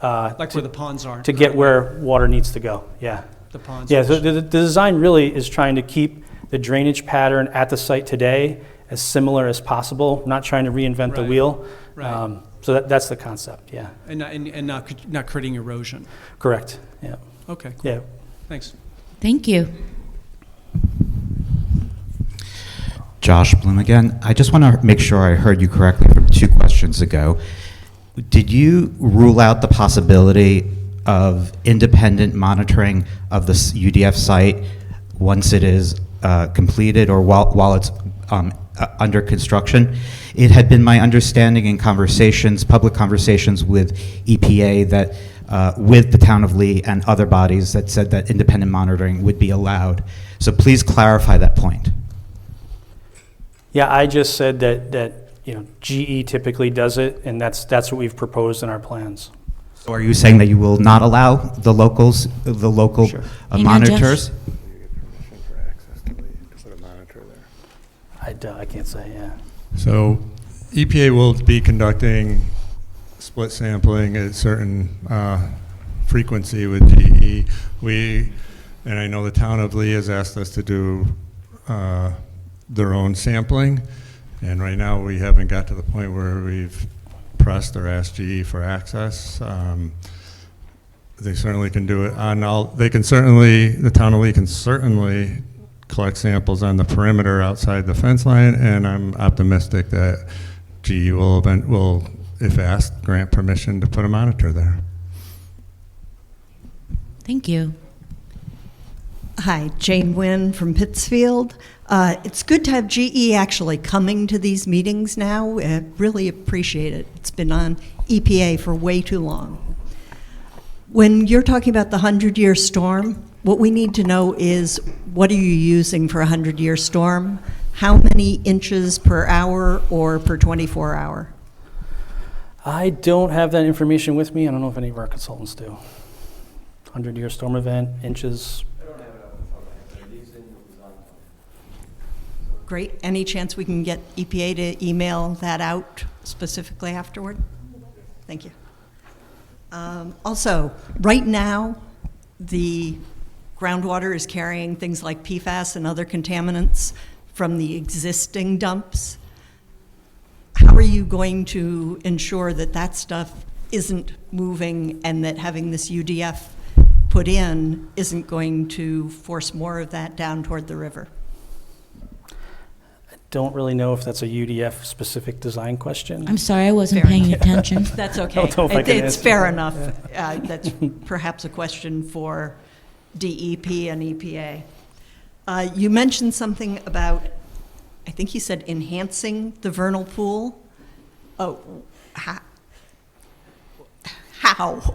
Like where the ponds are. To get where water needs to go, yeah. The ponds. Yeah, so the design really is trying to keep the drainage pattern at the site today as similar as possible, not trying to reinvent the wheel. Right. So that's the concept, yeah. And not creating erosion. Correct, yeah. Okay, cool. Yeah. Thanks. Thank you. Josh Bloom again. I just want to make sure I heard you correctly from 2 questions ago. Did you rule out the possibility of independent monitoring of the UDF site once it is completed or while it's under construction? It had been my understanding in conversations, public conversations with EPA, that with the town of Lee and other bodies that said that independent monitoring would be allowed. So please clarify that point. Yeah, I just said that GE typically does it, and that's what we've proposed in our plans. So are you saying that you will not allow the local Sure. monitors? I can't say, yeah. So EPA will be conducting split sampling at a certain frequency with GE. And I know the town of Lee has asked us to do their own sampling, and right now we haven't got to the point where we've pressed or asked GE for access. They certainly can do it on all, the town of Lee can certainly collect samples on the perimeter outside the fence line, and I'm optimistic that GE will, if asked, grant permission to put a monitor there. Thank you. Hi, Jane Wynn from Pittsfield. It's good to have GE actually coming to these meetings now. I really appreciate it. It's been on EPA for way too long. When you're talking about the 100-year storm, what we need to know is, what are you using for a 100-year storm? How many inches per hour or per 24-hour? I don't have that information with me. I don't know if any of our consultants do. 100-year storm event, inches. Great. Any chance we can get EPA to email that out specifically afterward? Thank you. Also, right now, the groundwater is carrying things like PFAS and other contaminants from the existing dumps. How are you going to ensure that that stuff isn't moving, and that having this UDF put in isn't going to force more of that down toward the river? Don't really know if that's a UDF specific design question. I'm sorry, I wasn't paying attention. That's okay. It's fair enough. That's perhaps a question for DEP and EPA. You mentioned something about, I think you said enhancing the vernal pool. Oh, how?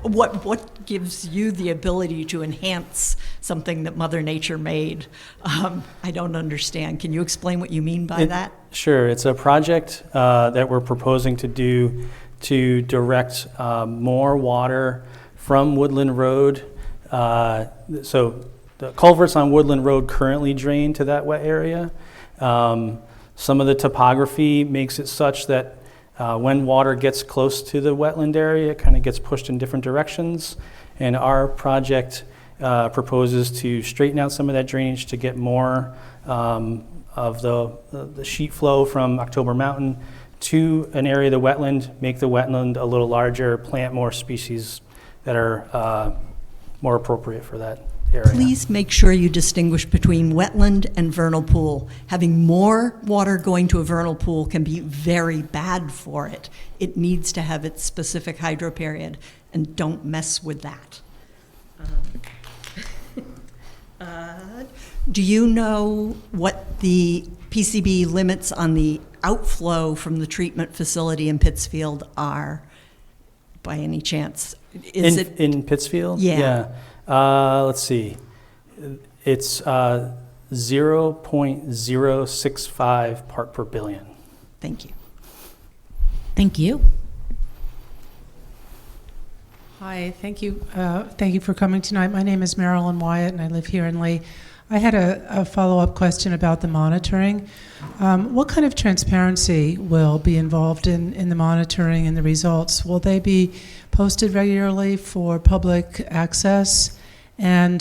What gives you the ability to enhance something that Mother Nature made? I don't understand. Can you explain what you mean by that? Sure. It's a project that we're proposing to do to direct more water from Woodland Road. So the culverts on Woodland Road currently drain to that wet area. Some of the topography makes it such that when water gets close to the wetland area, it kind of gets pushed in different directions. And our project proposes to straighten out some of that drainage to get more of the sheet flow from October Mountain to an area of the wetland, make the wetland a little larger, plant more species that are more appropriate for that area. Please make sure you distinguish between wetland and vernal pool. Having more water going to a vernal pool can be very bad for it. It needs to have its specific hydro period, and don't mess with that. Do you know what the PCB limits on the outflow from the treatment facility in Pittsfield are, by any chance? In Pittsfield? Yeah. Let's see. It's 0.065 part per billion. Thank you. Thank you. Hi, thank you. Thank you for coming tonight. My name is Marilyn Wyatt, and I live here in Lee. I had a follow-up question about the monitoring. What kind of transparency will be involved in the monitoring and the results? Will they be posted regularly for public access? And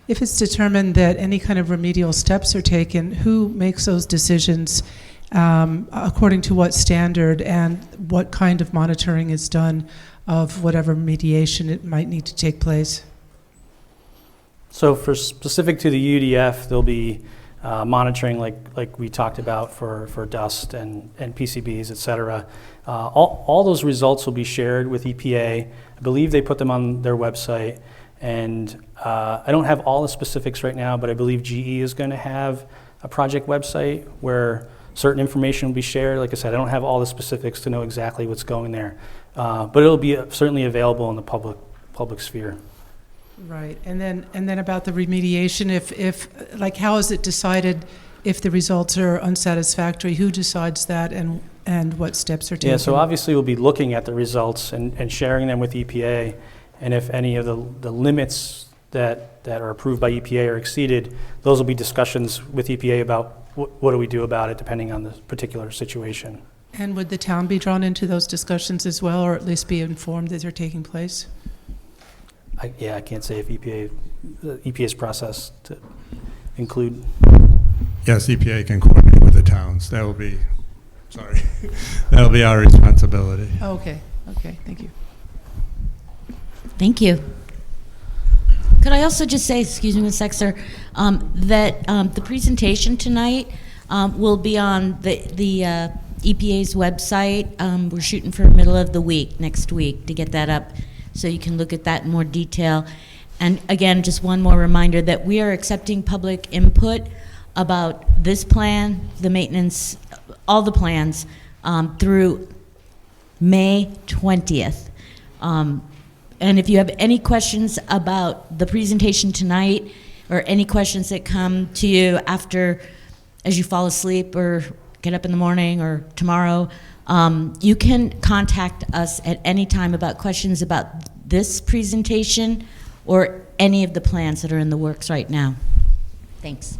if it's determined that any kind of remedial steps are taken, who makes those decisions, according to what standard, and what kind of monitoring is done of whatever remediation it might need to take place? So for specific to the UDF, there'll be monitoring like we talked about for dust and PCBs, et cetera. All those results will be shared with EPA. I believe they put them on their website. And I don't have all the specifics right now, but I believe GE is going to have a project website where certain information will be shared. Like I said, I don't have all the specifics to know exactly what's going there. But it'll be certainly available in the public sphere. Right, and then about the remediation, if like, how is it decided if the results are unsatisfactory? Who decides that, and what steps are taken? Yeah, so obviously we'll be looking at the results and sharing them with EPA, and if any of the limits that are approved by EPA are exceeded, those will be discussions with EPA about what do we do about it depending on the particular situation. And would the town be drawn into those discussions as well, or at least be informed that they're taking place? I can't say if EPA's process to include. Yes, EPA can coordinate with the towns. That'll be our responsibility. Oh, okay, thank you. Thank you. Could I also just say, excuse me one sec, sir, that the presentation tonight will be on the EPA's website. We're shooting for middle of the week, next week, to get that up so you can look at that in more detail. And again, just one more reminder that we are accepting public input about this plan, the maintenance, all the plans, through May 20th. And if you have any questions about the presentation tonight, or any questions that come to you after, as you fall asleep or get up in the morning or tomorrow, you can contact us at any time about questions about this presentation or any of the plans that are in the works right now. Thanks.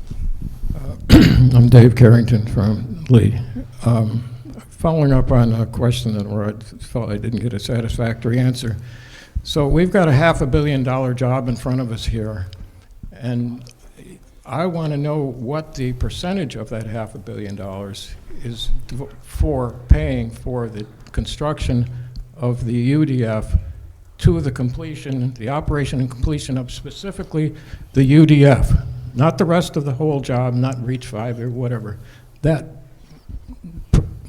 I'm Dave Carrington from Lee. Following up on a question that I felt I didn't get a satisfactory answer. So we've got a $500 million job in front of us here, and I want to know what the percentage of that $500 million is for paying for the construction of the UDF to the completion, the operation and completion of specifically the UDF, not the rest of the whole job, not Reach 5 or whatever. That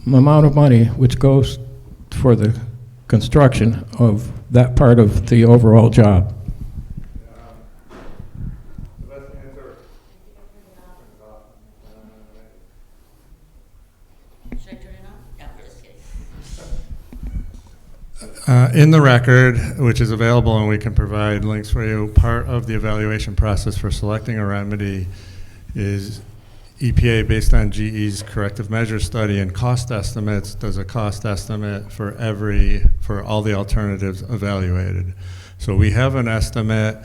amount of money which goes for the construction of that part of the overall job. In the record, which is available and we can provide links for you, part of the evaluation process for selecting a remedy is EPA, based on GE's corrective measures study and cost estimates, does a cost estimate for all the alternatives evaluated. So we have an estimate.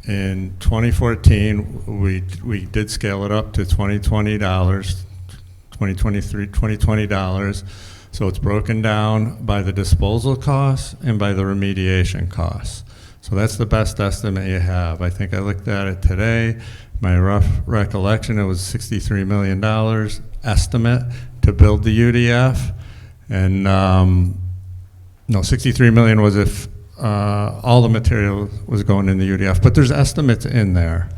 In 2014, we did scale it up to $2020, 2023, $2020. So it's broken down by the disposal costs and by the remediation costs. So that's the best estimate you have. I think I looked at it today. My rough recollection, it was $63 million estimate to build the UDF. And no, $63 million was if all the material was going in the UDF, but there's estimates in there.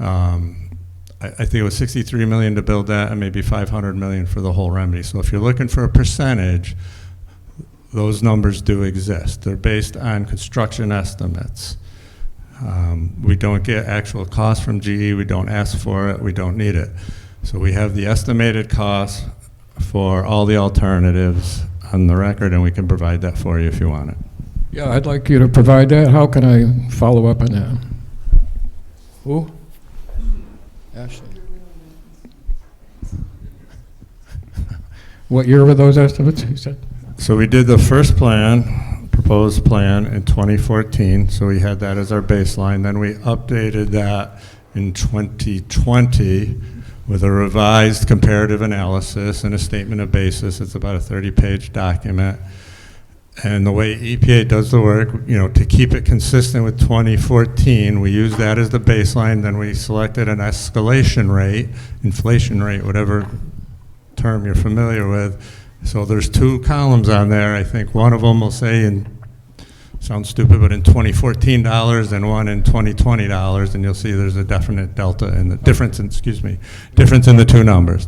I think it was 63 million to build that and maybe 500 million for the whole remedy. So if you're looking for a percentage, those numbers do exist. They're based on construction estimates. We don't get actual costs from GE. We don't ask for it. We don't need it. So we have the estimated costs for all the alternatives on the record, and we can provide that for you if you want it. Yeah, I'd like you to provide that. How can I follow up on that? Who? Ashley. What year were those estimates, you said? So we did the first plan, proposed plan, in 2014, so we had that as our baseline. Then we updated that in 2020 with a revised comparative analysis and a statement of basis. It's about a 30-page document. And the way EPA does the work, you know, to keep it consistent with 2014, we used that as the baseline. Then we selected an escalation rate, inflation rate, whatever term you're familiar with. So there's two columns on there. I think one of them will say, in sounds stupid, but in 2014 dollars and one in 2020 dollars, and you'll see there's a definite delta in the difference in, difference in the two numbers.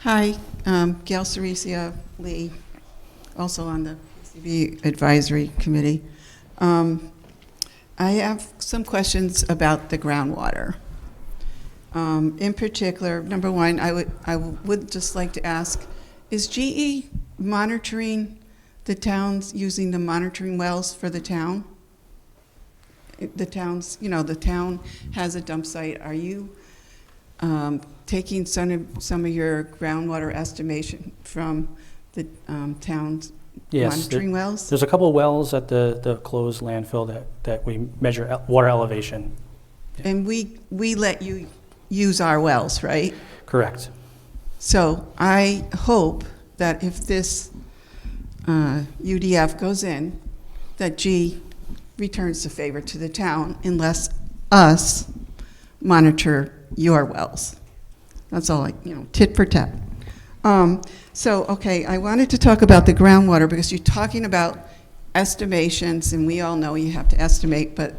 Hi, Gail Ceresia Lee, also on the PCB Advisory Committee. I have some questions about the groundwater. In particular, number one, I would just like to ask, is GE monitoring the towns, using the monitoring wells for the town? The towns, you know, the town has a dump site. Are you taking some of your groundwater estimation from the town's monitoring wells? There's a couple of wells at the closed landfill that we measure water elevation. Yeah. And we let you use our wells, right? Correct. So I hope that if this UDF goes in, that G returns the favor to the town unless us monitor your wells. That's all, tit for tat. Okay, I wanted to talk about the groundwater because you're talking about estimations, and we all know you have to estimate, but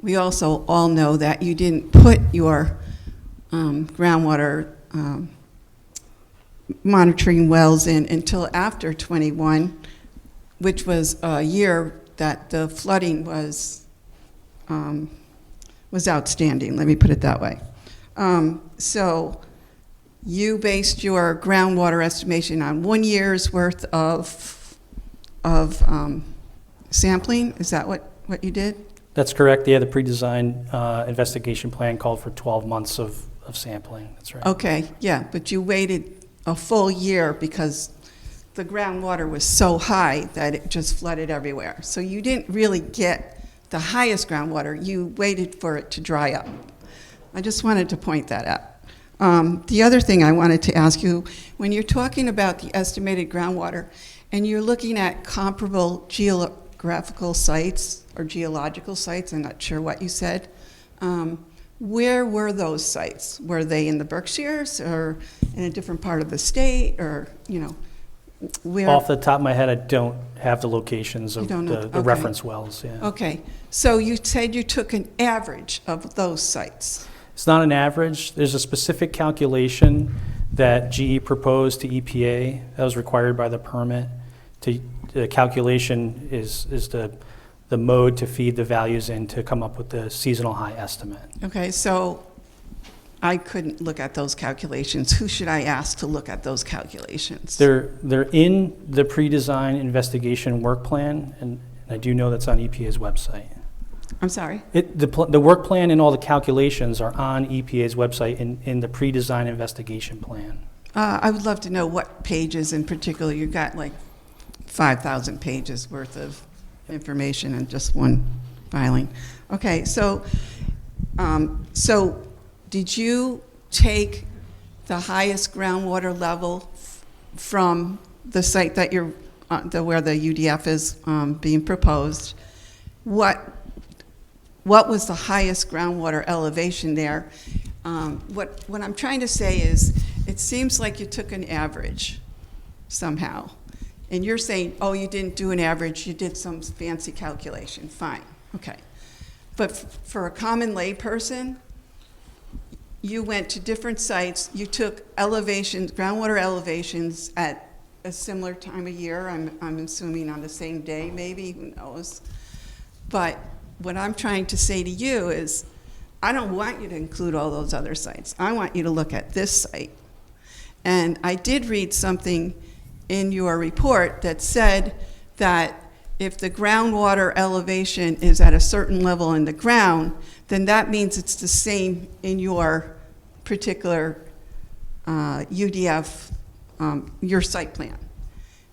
we also all know that you didn't put your groundwater monitoring wells in until after 21, which was a year that the flooding was outstanding, let me put it that way. So you based your groundwater estimation on 1 year's worth of sampling? Is that what you did? That's correct. Yeah, the pre-designed investigation plan called for 12 months of sampling. That's right. Okay, yeah, but you waited a full year because the groundwater was so high that it just flooded everywhere. So you didn't really get the highest groundwater. You waited for it to dry up. I just wanted to point that out. The other thing I wanted to ask you, when you're talking about the estimated groundwater and you're looking at comparable geographical sites or geological sites, I'm not sure what you said, where were those sites? Were they in the Berkshires or in a different part of the state, or, where? Off the top of my head, I don't have the locations of the okay. reference wells. Yeah. Okay, so you said you took an average of those sites. It's not an average. There's a specific calculation that GE proposed to EPA that was required by the permit. The calculation is the mode to feed the values in to come up with the seasonal high estimate. Okay, so I couldn't look at those calculations. Who should I ask to look at those calculations? They're in the pre-design investigation work plan, and I do know that's on EPA's website. I'm sorry? The work plan and all the calculations are on EPA's website in the pre-design investigation plan. I would love to know what pages in particular. You got like 5,000 pages worth of information in just one filing. Okay, so did you take the highest groundwater level from the site that you're where the UDF is being proposed? What was the highest groundwater elevation there? What I'm trying to say is it seems like you took an average somehow. And you're saying, oh, you didn't do an average, you did some fancy calculation. Fine, okay. But for a common lay person, you went to different sites, you took elevations, groundwater elevations at a similar time of year. I'm assuming on the same day, maybe, who knows. But what I'm trying to say to you is, I don't want you to include all those other sites. I want you to look at this site. And I did read something in your report that said that if the groundwater elevation is at a certain level in the ground, then that means it's the same in your particular UDF, your site plan,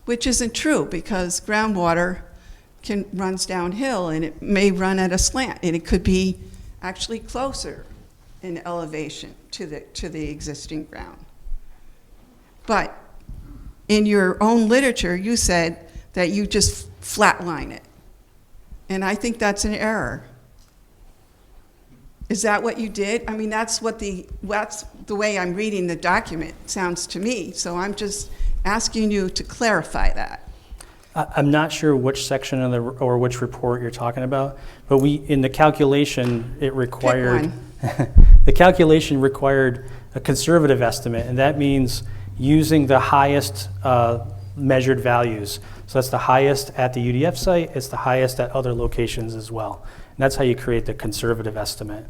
which isn't true because groundwater runs downhill and it may run at a slant and it could be actually closer in elevation to the existing ground. But in your own literature, you said that you just flatline it. And I think that's an error. Is that what you did? I mean, that's the way I'm reading the document, sounds to me. So I'm just asking you to clarify that. I'm not sure which section of or which report you're talking about, but in the calculation, it required, the calculation required a conservative estimate, and that means using the highest measured values. So that's the highest at the UDF site, it's the highest at other locations as well. And that's how you create the conservative estimate.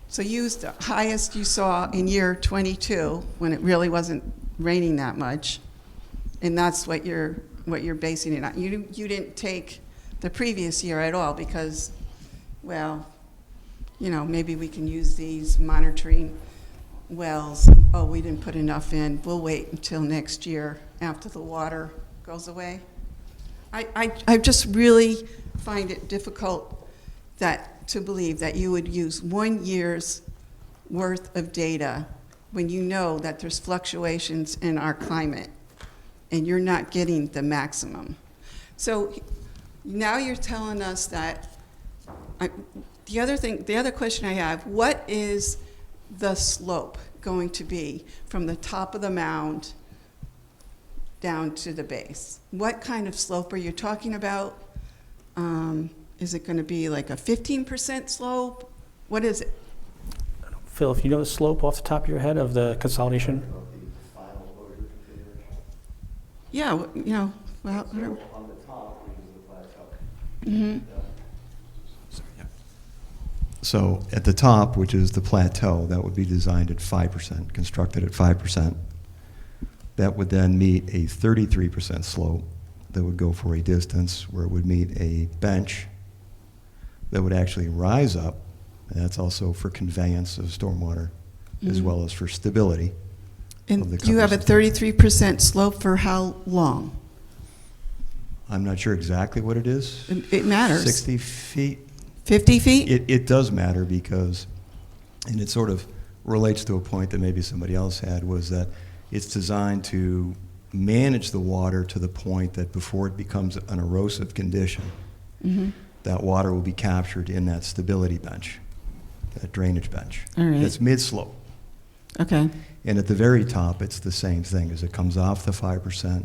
So use the highest you saw in year 22 when it really wasn't raining that much, and that's what you're basing it on. You didn't take the previous year at all because, well, you know, maybe we can use these monitoring wells. Oh, we didn't put enough in. We'll wait until next year after the water goes away. I just really find it difficult to believe that you would use 1 year's worth of data when you know that there's fluctuations in our climate and you're not getting the maximum. So now you're telling us that, the other question I have, what is the slope going to be from the top of the mound down to the base? What kind of slope are you talking about? Is it going to be like a 15% slope? What is it? Phil, if you know the slope off the top of your head of the consolidation? Yeah, you know, well, whatever. On the top, which is the plateau. Mm-hmm. So at the top, which is the plateau, that would be designed at 5%, constructed at 5%. That would then meet a 33% slope that would go for a distance where it would meet a bench that would actually rise up. And that's also for conveyance of stormwater as well as for stability. And you have a 33% slope for how long? I'm not sure exactly what it is. It matters. 60 feet. 50 feet? It does matter because, and it sort of relates to a point that maybe somebody else had, was that it's designed to manage the water to the point that before it becomes an erosive condition, that water will be captured in that stability bench, that drainage bench. All right. That's mid-slope. Okay. And at the very top, it's the same thing. As it comes off the 5%,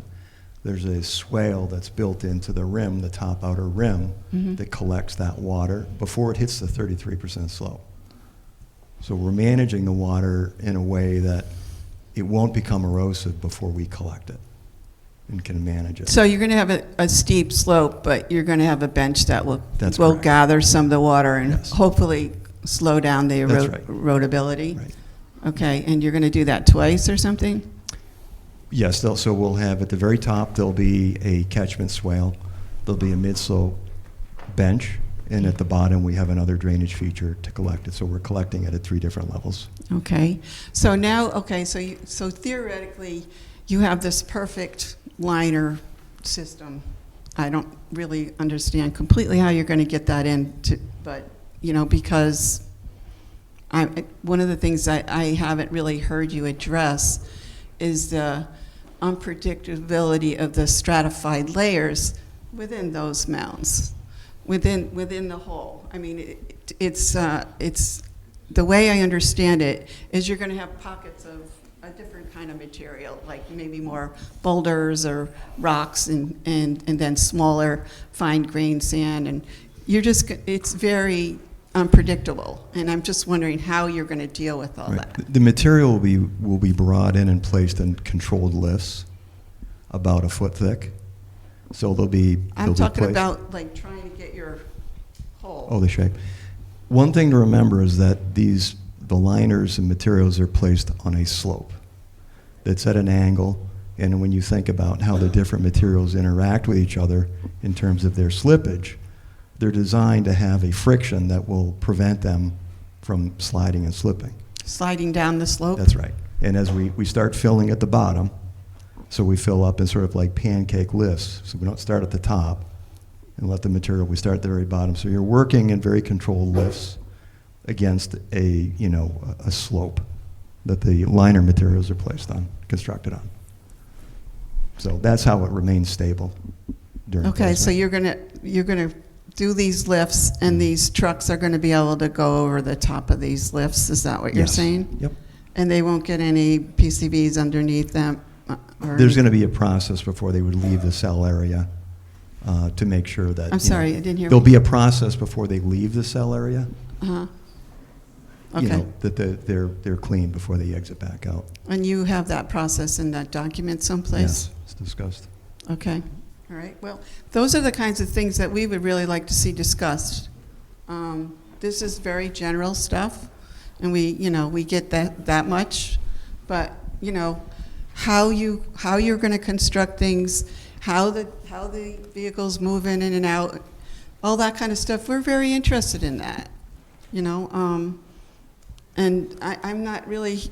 there's a swale that's built into the rim, the top outer rim, that collects that water before it hits the 33% slope. So we're managing the water in a way that it won't become erosive before we collect it and can manage it. So you're going to have a steep slope, but you're going to have a bench that will correct. gather some of the water and hopefully slow down the That's right. erodibility? Right. Okay, and you're going to do that twice or something? Yes, so we'll have at the very top, there'll be a catchment swale, there'll be a mid-slope bench, and at the bottom, we have another drainage feature to collect it. So we're collecting it at 3 different levels. Okay, so now, so theoretically, you have this perfect liner system. I don't really understand completely how you're going to get that in, but, you know, because one of the things I haven't really heard you address is the unpredictability of the stratified layers within those mounds, within the hole. I mean, it's the way I understand it is you're going to have pockets of a different kind of material, like maybe more boulders or rocks and then smaller fine grained sand, and it's very unpredictable, and I'm just wondering how you're going to deal with all that. The material will be brought in and placed in controlled lifts, about a foot thick. So I'm talking about like trying to get your hole. Oh, the shape. One thing to remember is that the liners and materials are placed on a slope that's at an angle, and when you think about how the different materials interact with each other in terms of their slippage, they're designed to have a friction that will prevent them from sliding and slipping. Sliding down the slope? That's right. And as we start filling at the bottom, so we fill up in sort of like pancake lifts, so we don't start at the top and let the material, we start at the very bottom. So you're working in very controlled lifts against a slope that the liner materials are placed on, constructed on. So that's how it remains stable during Okay, so placement. you're gonna do these lifts, and these trucks are gonna be able to go over the top of these lifts, is that what you're Yes. saying? Yep. And they won't get any PCBs underneath them? There's going to be a process before they would leave the cell area to make sure that. I'm sorry, I didn't hear. There'll be a process before they leave the cell area. Uh-huh. You Okay. know, that they're clean before they exit back out. And you have that process in that document someplace? Yes, it's discussed. Okay, all right. Well, those are the kinds of things that we would really like to see discussed. This is very general stuff, and we get that much, but, how you're going to construct things, how the vehicles move in and out, all that kind of stuff, we're very interested in that, and I'm not really,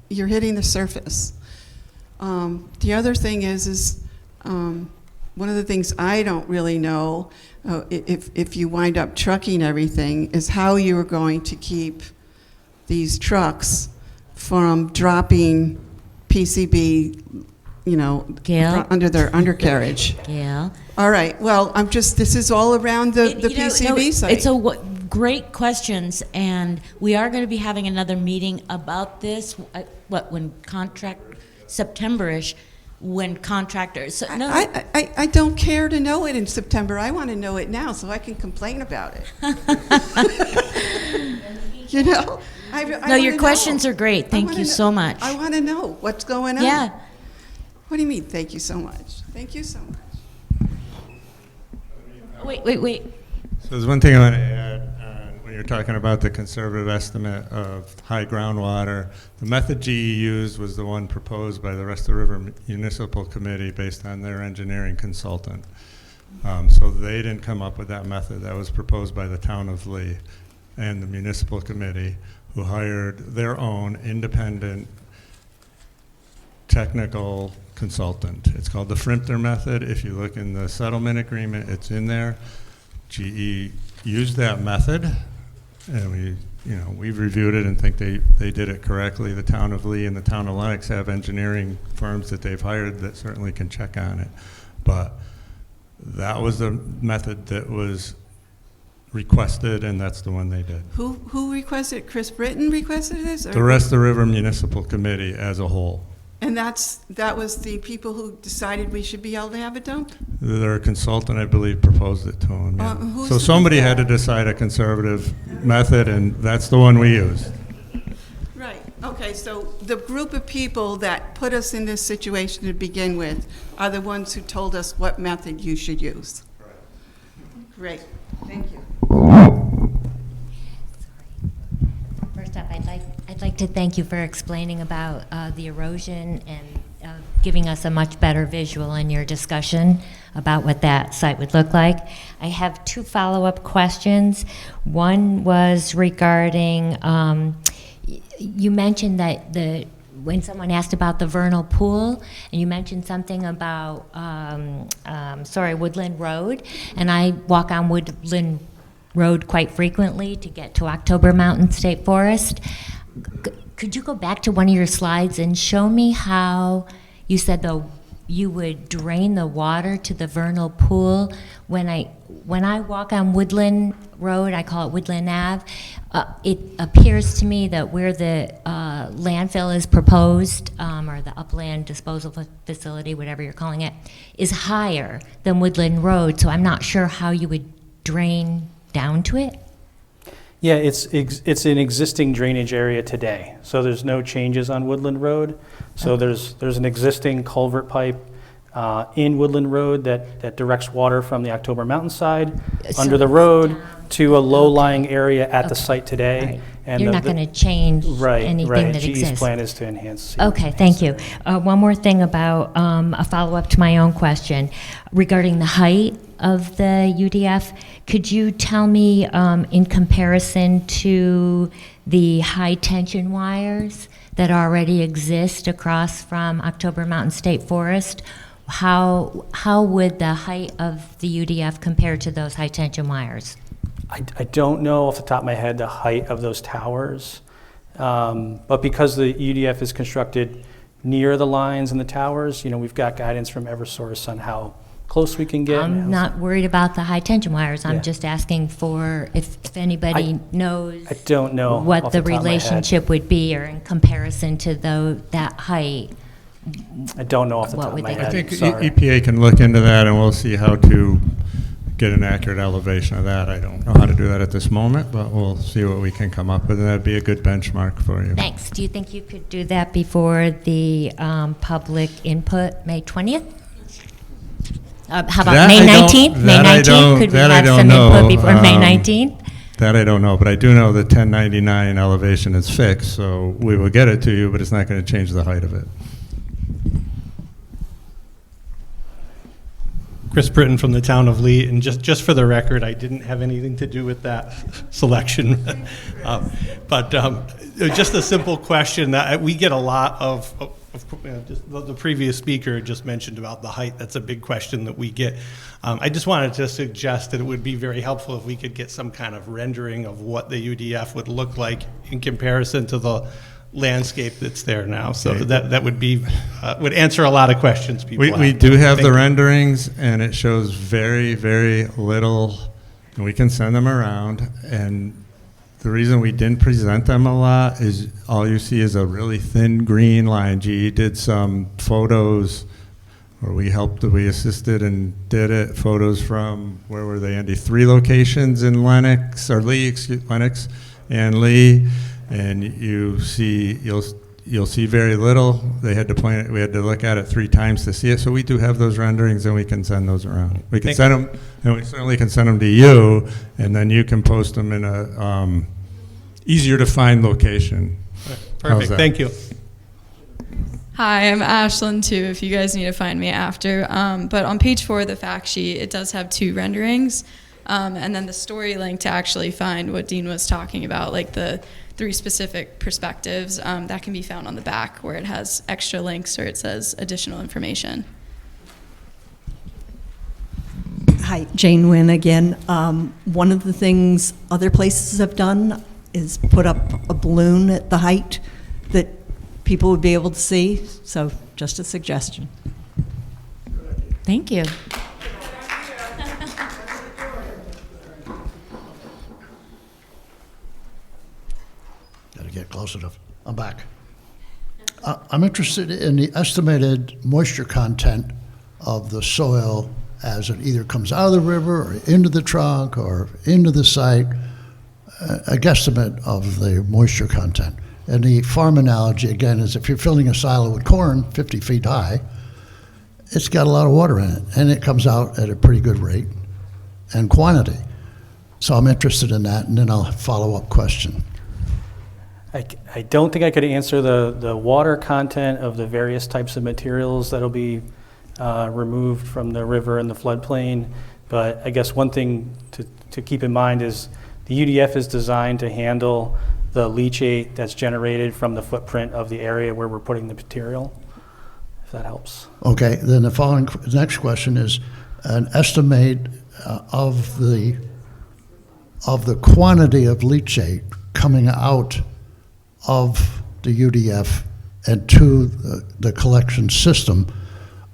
you're hitting the surface. The other thing is one of the things I don't really know, if you wind up trucking everything, is how you are going to keep these trucks from dropping PCB, Gail? under their undercarriage. Gail? All right, well, this is all around the PCB site. It's great questions, and we are going to be having another meeting about this, September-ish, when contractors. So, no. I don't care to know it in September. I want to know it now so I can complain about it. Your questions are great. Thank you so much. I want to know what's going on. Yeah. What do you mean, thank you so much? Thank you so much. Wait. So there's one thing I want to add. When you're talking about the conservative estimate of high groundwater, the method GE used was the one proposed by the Rest of the River Municipal Committee based on their engineering consultant. So they didn't come up with that method. That was proposed by the town of Lee and the municipal committee, who hired their own independent technical consultant. It's called the Frimpter method. If you look in the settlement agreement, it's in there. GE used that method, and we've reviewed it and think they did it correctly. The town of Lee and the town of Lenox have engineering firms that they've hired that certainly can check on it. But that was the method that was requested, and that's the one they did. Who requested? Chris Britton requested this? The Rest of the River Municipal Committee as a whole. And that was the people who decided we should be able to have a dump? Their consultant, I believe, proposed it to them. Yeah. Who's So the somebody had to decide a conservative method, and that's the one we used. Right. Okay, so the group of people that put us in this situation to begin with are the ones who told us what method you should use. Great. Thank you. First up, I'd like to thank you for explaining about the erosion and giving us a much better visual in your discussion about what that site would look like. I have two follow-up questions. One was regarding, you mentioned that when someone asked about the vernal pool, and you mentioned something about, Woodland Road, and I walk on Woodland Road quite frequently to get to October Mountain State Forest. Could you go back to one of your slides and show me how you said the you would drain the water to the vernal pool. When I walk on Woodland Road, I call it Woodland Ave, it appears to me that where the landfill is proposed, or the Upland disposal facility, whatever you're calling it, is higher than Woodland Road, so I'm not sure how you would drain down to it. Yeah, it's an existing drainage area today, so there's no changes on Woodland Road. So there's an existing culvert pipe in Woodland Road that directs water from the October mountainside under the road to a low-lying area at the site today. Right. And You're not going to change anything that GE's exists. plan is to enhance. Okay, thank you. One more thing about a follow-up to my own question regarding the height of the UDF. Could you tell me, in comparison to the high-tension wires that already exist across from October Mountain State Forest, how would the height of the UDF compare to those high-tension wires? I don't know off the top of my head the height of those towers, but because the UDF is constructed near the lines and the towers, we've got guidance from Eversource on how close we can get. I'm not worried about the high-tension wires. I'm Yeah. just asking for if anybody knows I don't know what off the the top of my head. relationship would be, or in comparison to that height. I don't know off the What top of would my they head. I think Sorry. EPA can look into that, and we'll see how to get an accurate elevation of that. I don't know how to do that at this moment, but we'll see what we can come up with, and that'd be a good benchmark for you. Thanks. Do you think you could do that before the public input, May 20th? How about That May I don't- 19th? May that I 19th? don't- Could we that I have don't some know. input before May 19th? That I don't know, but I do know the 1099 elevation is fixed, so we will get it to you, but it's not going to change the height of it. Chris Britton from the town of Lee, and just for the record, I didn't have anything to do with that selection. But just a simple question that we get a lot of just the previous speaker just mentioned about the height. That's a big question that we get. I just wanted to suggest that it would be very helpful if we could get some kind of rendering of what the UDF would look like in comparison to the landscape that's there now. So that would be would answer a lot of questions people have. We do have Thank the you. renderings, and it shows very, very little, and we can send them around. And the reason we didn't present them a lot is all you see is a really thin green line. GE did some photos, or we assisted and did it, photos from, where were they, Andy? 3 locations in Lennox, or Lee, Lennox and Lee. And you'll see very little. We had to look at it 3 times to see it. So we do have those renderings, and we can send those around. We can send them, and we certainly can send them to you, and then you can post them in a easier to find location. How's Perfect. that? Thank you. Hi, I'm Ashlyn too, if you guys need to find me after. But on page 4 of the fact sheet, it does have 2 renderings. And then the story link to actually find what Dean was talking about, like the 3 specific perspectives, that can be found on the back where it has extra links or it says additional information. Hi, Jane Wynn again. One of the things other places have done is put up a balloon at the height that people would be able to see. So just a suggestion. Thank you. Got to get close enough. I'm back. I'm interested in the estimated moisture content of the soil as it either comes out of the river or into the trunk or into the site, a guesstimate of the moisture content. And the farm analogy, again, is if you're filling a silo with corn 50 feet high, it's got a lot of water in it, and it comes out at a pretty good rate and quantity. So I'm interested in that, and then I'll have a follow-up question. I don't think I could answer the water content of the various types of materials that'll be removed from the river and the floodplain, but I guess one thing to keep in mind is the UDF is designed to handle the leachate that's generated from the footprint of the area where we're putting the material, if that helps. Okay, then the next question is an estimate of the quantity of leachate coming out of the UDF and to the collection system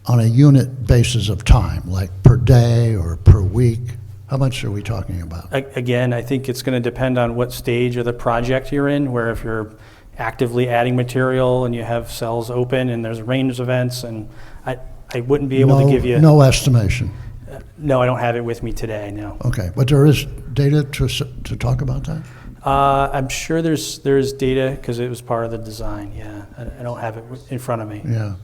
on a unit basis of time, like per day or per week? How much are we talking about? Again, I think it's going to depend on what stage of the project you're in, where if you're actively adding material and you have cells open and there's range events, and I wouldn't be able to give you... No estimation? No, I don't have it with me today, no. Okay, but there is data to talk about that? I'm sure there's data because it was part of the design, yeah. I don't have it in front of me. Yeah.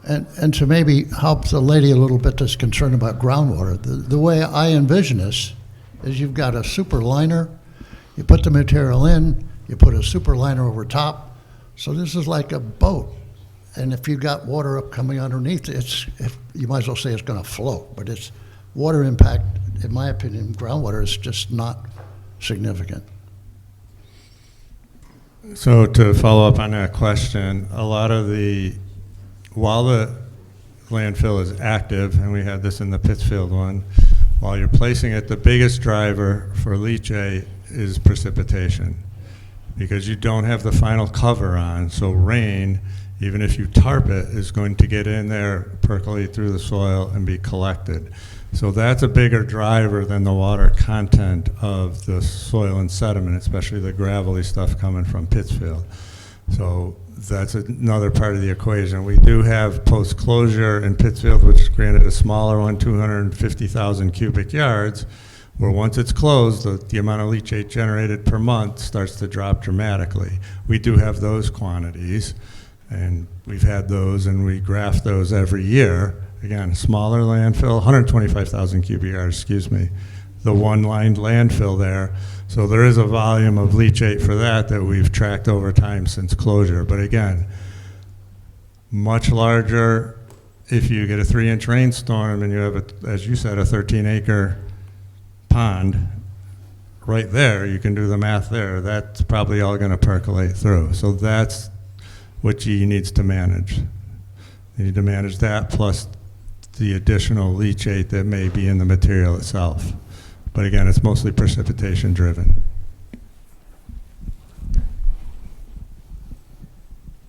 And to maybe help the lady a little bit that's concerned about groundwater, the way I envision this is you've got a super liner, you put the material in, you put a super liner over top, so this is like a boat. And if you've got water up coming underneath, you might as well say it's going to float, but it's water impact, in my opinion, groundwater is just not significant. So to follow up on that question, while the landfill is active, and we had this in the Pittsfield one, while you're placing it, the biggest driver for leachate is precipitation, because you don't have the final cover on, so rain, even if you tarp it, is going to get in there, percolate through the soil, and be collected. So that's a bigger driver than the water content of the soil and sediment, especially the gravelly stuff coming from Pittsfield. So that's another part of the equation. We do have post-closure in Pittsfield, which is granted a smaller one, 250,000 cubic yards, where once it's closed, the amount of leachate generated per month starts to drop dramatically. We do have those quantities, and we've had those, and we graph those every year. Again, smaller landfill, 125,000 cubic yards, excuse me, the one-lined landfill there. So there is a volume of leachate for that we've tracked over time since closure. But again, much larger if you get a 3-inch rainstorm and you have, as you said, a 13-acre pond right there, you can do the math there. That's probably all going to percolate through. So that's what GE needs to manage. You need to manage that plus the additional leachate that may be in the material itself. But again, it's mostly precipitation driven.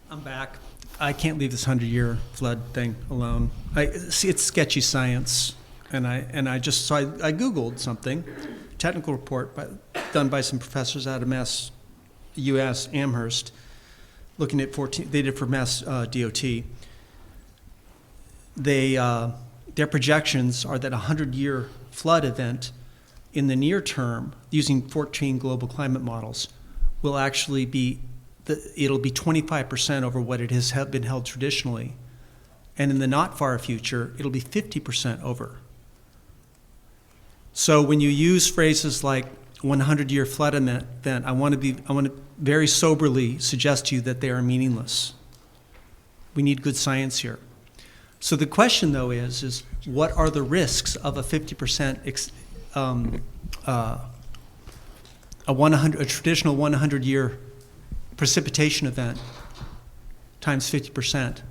I'm back. I can't leave this 100-year flood thing alone. See, it's sketchy science, and I Googled something, technical report done by some professors out of US Amherst, looking at they did for Mass DOT. Their projections are that a 100-year flood event in the near term, using 14 global climate models, will actually be, it'll be 25% over what it has been held traditionally. And in the not far future, it'll be 50% over. So when you use phrases like 100-year flood event, I want to very soberly suggest to you that they are meaningless. We need good science here. So the question, though, is what are the risks of a 50%, a traditional 100-year precipitation event times 50%,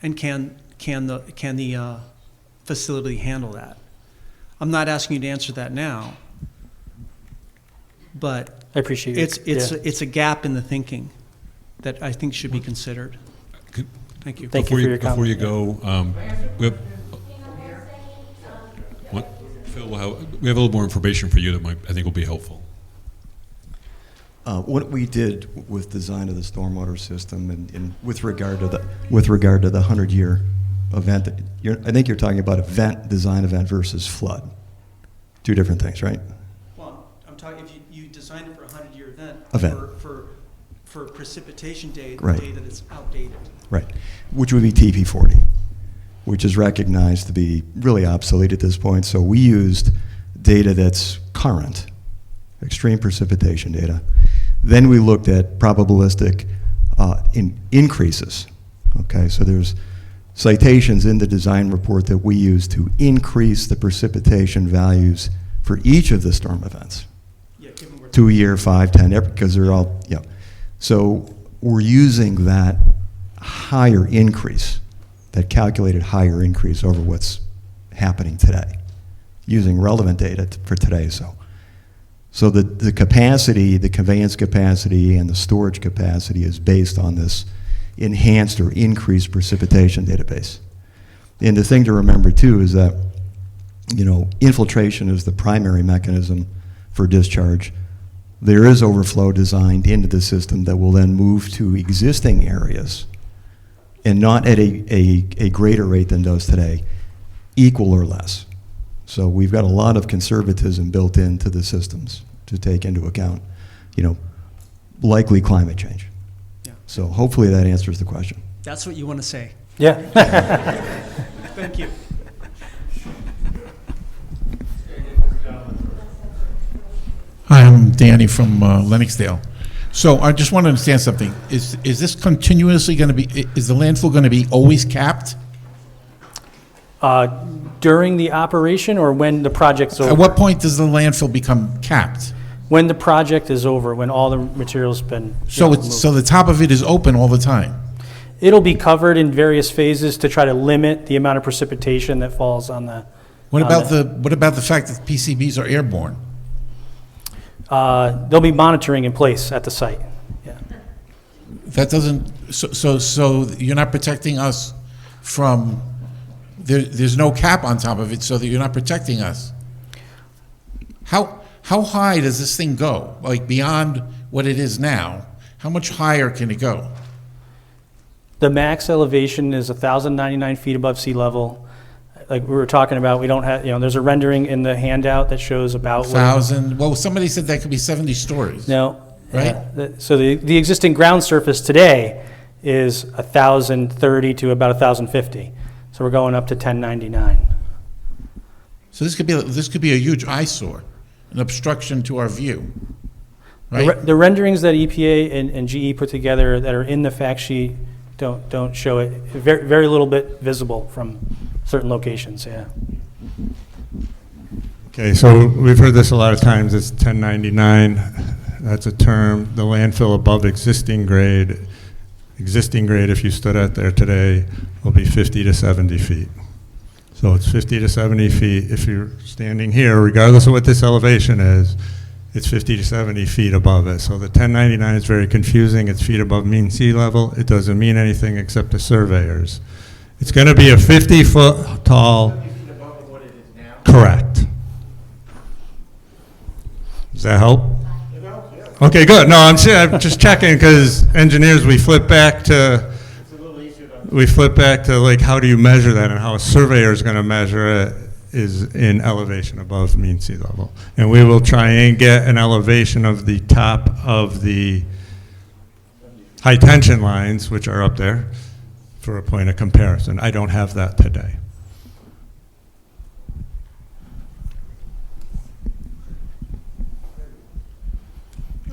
and can the facility handle that? I'm not asking you to answer that now, but I appreciate it. It's a gap in the thinking that I think should be considered. Thank you. Thank you for your comment. Before you go, Phil, we have a little more information for you that I think will be helpful. What we did with design of the stormwater system, and with regard to the 100-year event, I think you're talking about design event versus flood. Two different things, right? Well, I'm talking if you design it for a 100-year event. For precipitation data, right. Data that's outdated. Right, which would be TP40, which is recognized to be really obsolete at this point. So we used data that's current, extreme precipitation data. Then we looked at probabilistic increases. Okay, so there's citations in the design report that we use to increase the precipitation values for each of the storm events. Yeah, 2 year, 5, 10, because they're all, yeah. So we're using that higher increase, that calculated higher increase over what's happening today, using relevant data for today. So the capacity, the conveyance capacity, and the storage capacity is based on this enhanced or increased precipitation database. And the thing to remember too is that, you know, infiltration is the primary mechanism for discharge. There is overflow designed into the system that will then move to existing areas, and not at a greater rate than does today, equal or less. So we've got a lot of conservatism built into the systems to take into account, you know, likely climate change. Yeah. So hopefully that answers the question. That's what you want to say. Yeah. Thank you. Hi, I'm Danny from Lennoxdale. So I just want to understand something. Is this continuously going to be, is the landfill going to be always capped? During the operation or when the project's over? At what point does the landfill become capped? When the project is over, when all the material's been So moved. so the top of it is open all the time? It'll be covered in various phases to try to limit the amount of precipitation that falls on the. What on about what about the fact that PCBs are airborne? There'll be monitoring in place at the site. Yeah. That doesn't, so you're not protecting us from, there's no cap on top of it, so that you're not protecting us. How high does this thing go? Like beyond what it is now, how much higher can it go? The max elevation is 1,099 feet above sea level. Like we were talking about, we don't have, you know, there's a rendering in the handout that shows about 1,000, well, somebody said that could be 70 stories. No. Right? So the existing ground surface today is 1,030 to about 1,050. So we're going up to 1,099. So this could be a huge eyesore, an obstruction to our view, right? The renderings that EPA and GE put together that are in the fact sheet don't show it. Very little bit visible from certain locations, yeah. Okay, so we've heard this a lot of times. It's 1099. That's a term. The landfill above existing grade, if you stood out there today, will be 50 to 70 feet. So it's 50 to 70 feet. If you're standing here, regardless of what this elevation is, it's 50 to 70 feet above it. So the 1099 is very confusing. It's feet above mean sea level. It doesn't mean anything except to surveyors. It's going to be a 50-foot tall. 70 feet above what it is now? Correct. Does that help? It helps, yeah. Okay, good. No, I'm just checking because engineers, we flip back to like how do you measure that, and how a surveyor is going to measure it is in elevation above mean sea level. And we will try and get an elevation of the top of the high tension lines, which are up there, for a point of comparison. I don't have that today.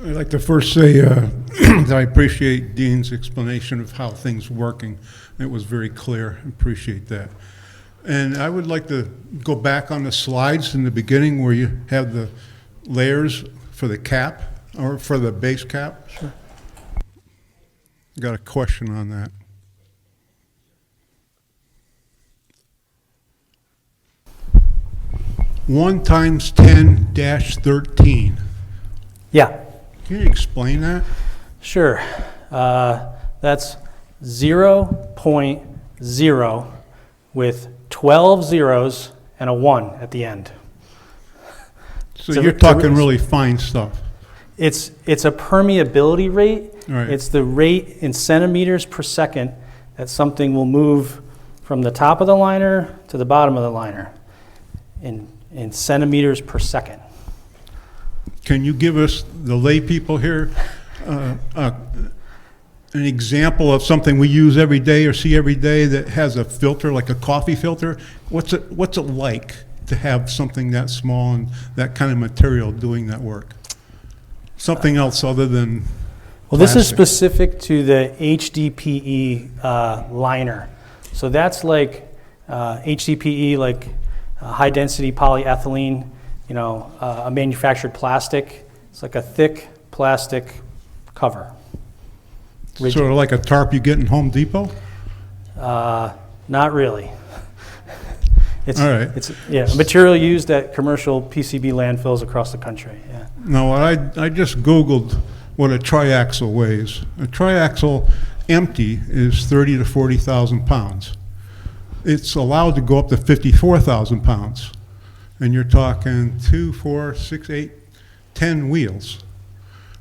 I'd like to first say that I appreciate Dean's explanation of how things are working. It was very clear. I appreciate that. And I would like to go back on the slides in the beginning where you have the layers for the cap, or for the base cap. Sure. Got a question on that. One times 10-13. Yeah. Can you explain that? Sure. That's 0.0 with 12 zeros and a 1 at the end. So you're talking really fine stuff. It's a permeability rate. Right. It's the rate in centimeters per second that something will move from the top of the liner to the bottom of the liner in centimeters per second. Can you give us, the lay people here, an example of something we use every day or see every day that has a filter, like a coffee filter? What's it like to have something that small and that kind of material doing that work? Something else other than Well, this is plastic. specific to the HDPE liner. So that's like HDPE, like high density polyethylene, a manufactured plastic. It's like a thick plastic cover. Rigid. Sort of like a tarp you get in Home Depot? Not really. It's, all right. It's a material used at commercial PCB landfills across the country. Yeah. No, I just Googled what a triaxle weighs. A triaxle empty is 30 to 40,000 pounds. it's allowed to go up to 54,000 pounds. And you're talking 2, 4, 6, 8, 10 wheels.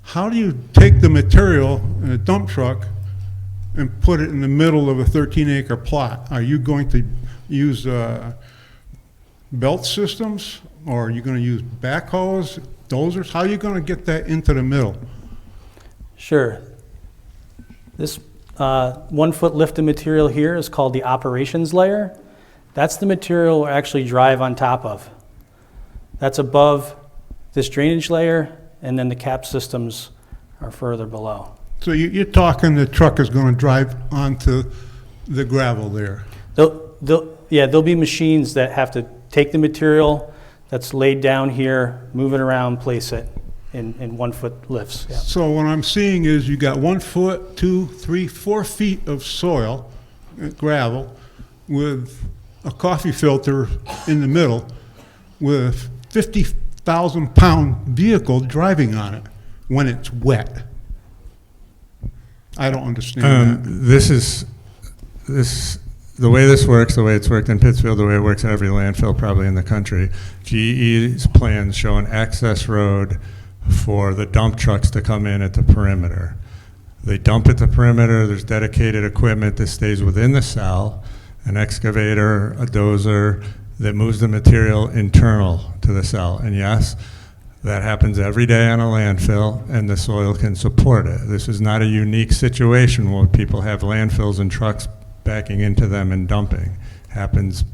How do you take the material in a dump truck and put it in the middle of a 13-acre plot? Are you going to use belt systems, or are you going to use backhoes, dozers? How are you going to get that into the middle? Sure. This 1 foot lifted material here is called the operations layer. That's the material we'll actually drive on top of. That's above this drainage layer, and then the cap systems are further below. So you're talking the truck is going to drive onto the gravel there? There'll be machines that have to take the material that's laid down here, move it around, place it in 1 foot lifts. Yeah. So what I'm seeing is you got 1 foot, 2, 3, 4 feet of soil, gravel, with a coffee filter in the middle, with 50,000 pound vehicle driving on it when it's wet. I don't understand that. The way this works, the way it's worked in Pittsfield, the way it works in every landfill probably in the country, GE's plans show an access road for the dump trucks to come in at the perimeter. They dump at the perimeter, there's dedicated equipment that stays within the cell, an excavator, a dozer that moves the material internal to the cell. And yes, that happens every day on a landfill, and the soil can support it. This is not a unique situation where people have landfills and trucks backing into them and dumping. Happens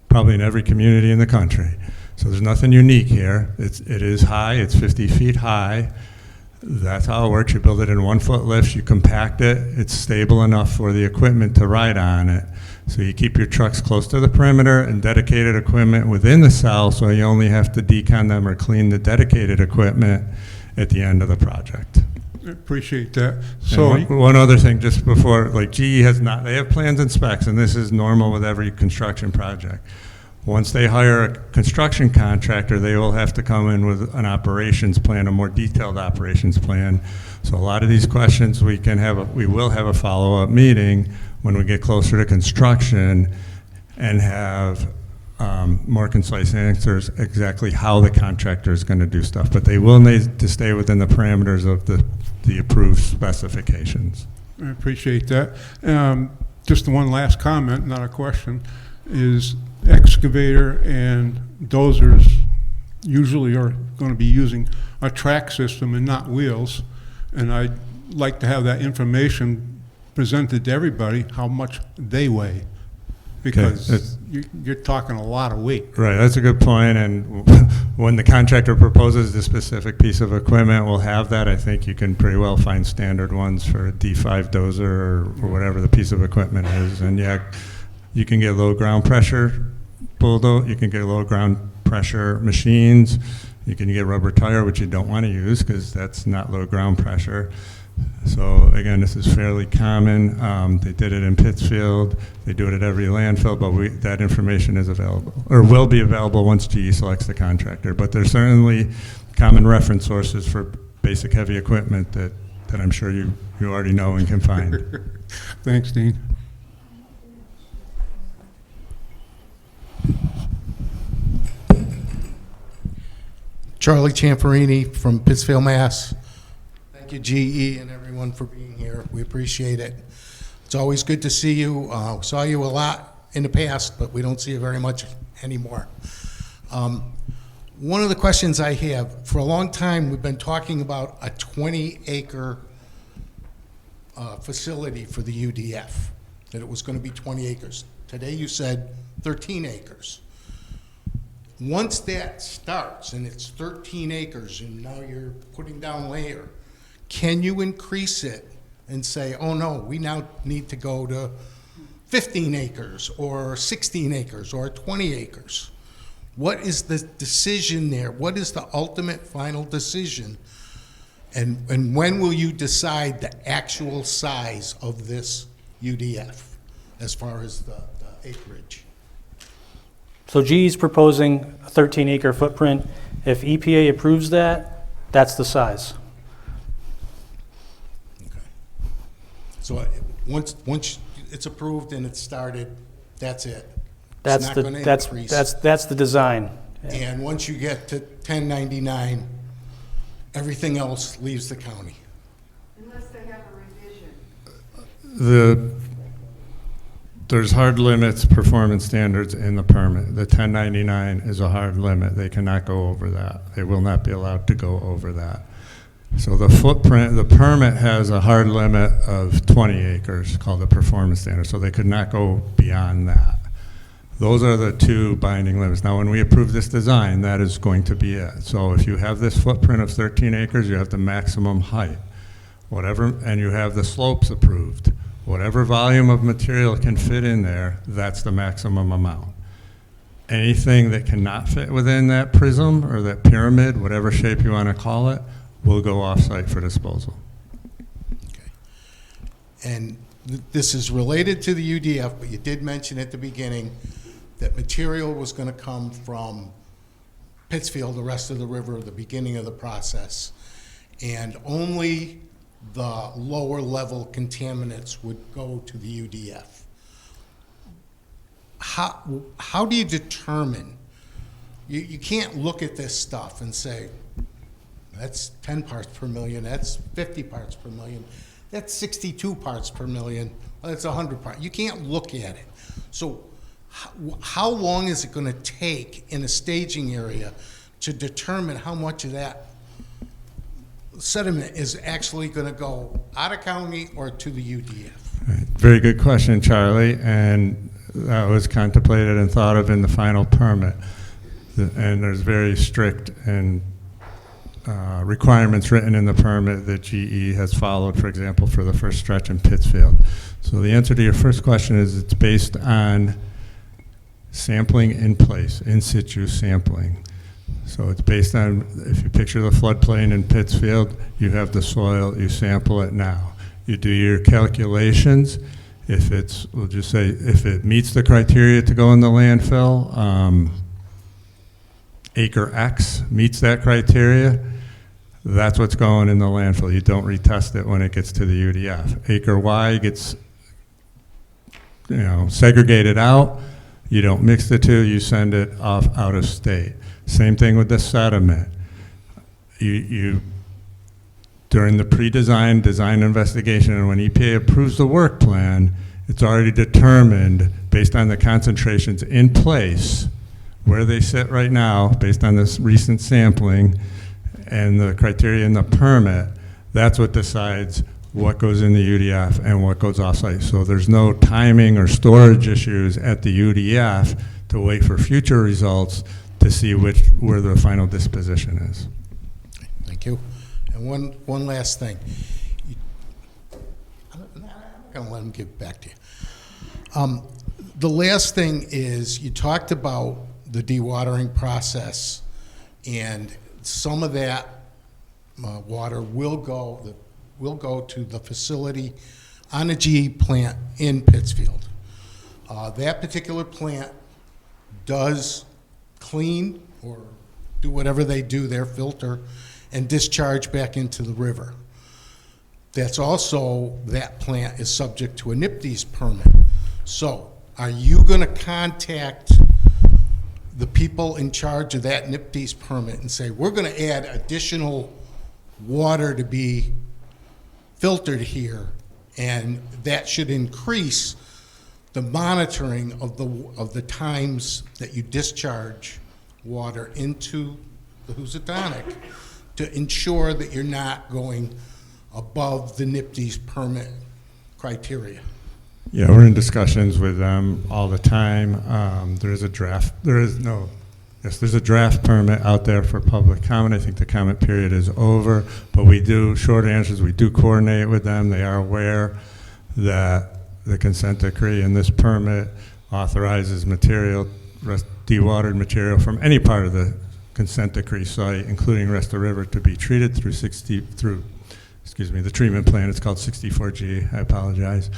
probably in every community in the country. So there's nothing unique here. It is high, it's 50 feet high. That's how it works. You build it in 1 foot lifts, you compact it, it's stable enough for the equipment to ride on it. So you keep your trucks close to the perimeter and dedicated equipment within the cell, so you only have to decon them or clean the dedicated equipment at the end of the project. I appreciate that. So one other thing, just before, like GE has not, they have plans and specs, and this is normal with every construction project. Once they hire a construction contractor, they will have to come in with an operations plan, a more detailed operations plan. So a lot of these questions we will have a follow-up meeting when we get closer to construction and have more concise answers exactly how the contractor is going to do stuff. But they will need to stay within the parameters of the approved specifications. I appreciate that. Just one last comment, not a question, is excavator and dozers usually are going to be using a track system and not wheels. And I'd like to have that information presented to everybody, how much they weigh, because you're talking a lot of weight. Right, that's a good point. And when the contractor proposes the specific piece of equipment, we'll have that. I think you can pretty well find standard ones for a D5 dozer or whatever the piece of equipment is. And yeah, you can get low ground pressure bulldozer, you can get low ground pressure machines, you can get rubber tire, which you don't want to use because that's not low ground pressure. So again, this is fairly common. They did it in Pittsfield. They do it at every landfill, but that information is available, or will be available once GE selects the contractor. But there's certainly common reference sources for basic heavy equipment that I'm sure you already know and can find. Thanks, Dean. Charlie Champerini from Pittsfield, Mass. Thank you, GE, and everyone for being here. We appreciate it. It's always good to see you. Saw you a lot in the past, but we don't see you very much anymore. One of the questions I have, for a long time we've been talking about a 20-acre facility for the UDF, that it was going to be 20 acres. Today you said 13 acres. Once that starts and it's 13 acres and now you're putting down layer, can you increase it and say, oh no, we now need to go to 15 acres or 16 acres or 20 acres? What is the decision there? What is the ultimate final decision? And when will you decide the actual size of this UDF as far as the acreage? So GE is proposing a 13-acre footprint. If EPA approves that, that's the size. Okay. So once it's approved and it's started, that's it. That's It's the, not gonna that's, increase. that's the design. And once you get to 1099, everything else leaves the county. Unless they have a revision. There's hard limits, performance standards in the permit. The 1099 is a hard limit. They cannot go over that. They will not be allowed to go over that. So the footprint, the permit has a hard limit of 20 acres called the performance standard, so they could not go beyond that. Those are the two binding limits. Now, when we approve this design, that is going to be it. So if you have this footprint of 13 acres, you have the maximum height, whatever, and you have the slopes approved. Whatever volume of material can fit in there, that's the maximum amount. Anything that cannot fit within that prism or that pyramid, whatever shape you want to call it, will go off-site for disposal. And this is related to the UDF, but you did mention at the beginning that material was going to come from Pittsfield, the rest of the river, at the beginning of the process, and only the lower level contaminants would go to the UDF. How do you determine? You can't look at this stuff and say, that's 10 parts per million, that's 50 parts per million, that's 62 parts per million, that's 100 parts. You can't look at it. So how long is it going to take in a staging area to determine how much of that sediment is actually going to go out of county or to the UDF? Right. Very good question, Charlie, and that was contemplated and thought of in the final permit. And there's very strict and requirements written in the permit that GE has followed, for example, for the first stretch in Pittsfield. So the answer to your first question is it's based on sampling in place, in situ sampling. So it's based on, if you picture the floodplain in Pittsfield, you have the soil, you sample it now. You do your calculations. If it's, we'll just say, if it meets the criteria to go in the landfill, acre X meets that criteria, that's what's going in the landfill. You don't retest it when it gets to the UDF. Acre Y gets, segregated out. You don't mix the two, you send it off out of state. Same thing with the sediment. You during the pre-design, design investigation, and when EPA approves the work plan, it's already determined based on the concentrations in place where they sit right now, based on this recent sampling and the criteria in the permit. That's what decides what goes in the UDF and what goes off-site. So there's no timing or storage issues at the UDF to wait for future results to see where the final disposition is. Thank you. And one last thing. I'm going to let him give back to you. The last thing is you talked about the dewatering process, and some of that water will go to the facility on a GE plant in Pittsfield. That particular plant does clean or do whatever they do there, filter, and discharge back into the river. That's also, that plant is subject to a NIPDES permit. So are you going to contact the people in charge of that NIPDES permit and say, we're going to add additional water to be filtered here, and that should increase the monitoring of the times that you discharge water into the Housatonic to ensure that you're not going above the NIPDES permit criteria? Yeah, we're in discussions with them all the time. There's a draft permit out there for public comment. I think the comment period is over, but we do, short answers, we do coordinate with them. They are aware that the consent decree in this permit authorizes material, dewatered material from any part of the consent decree site, including rest of the river, to be treated through the treatment plant. It's called 64G, I apologize.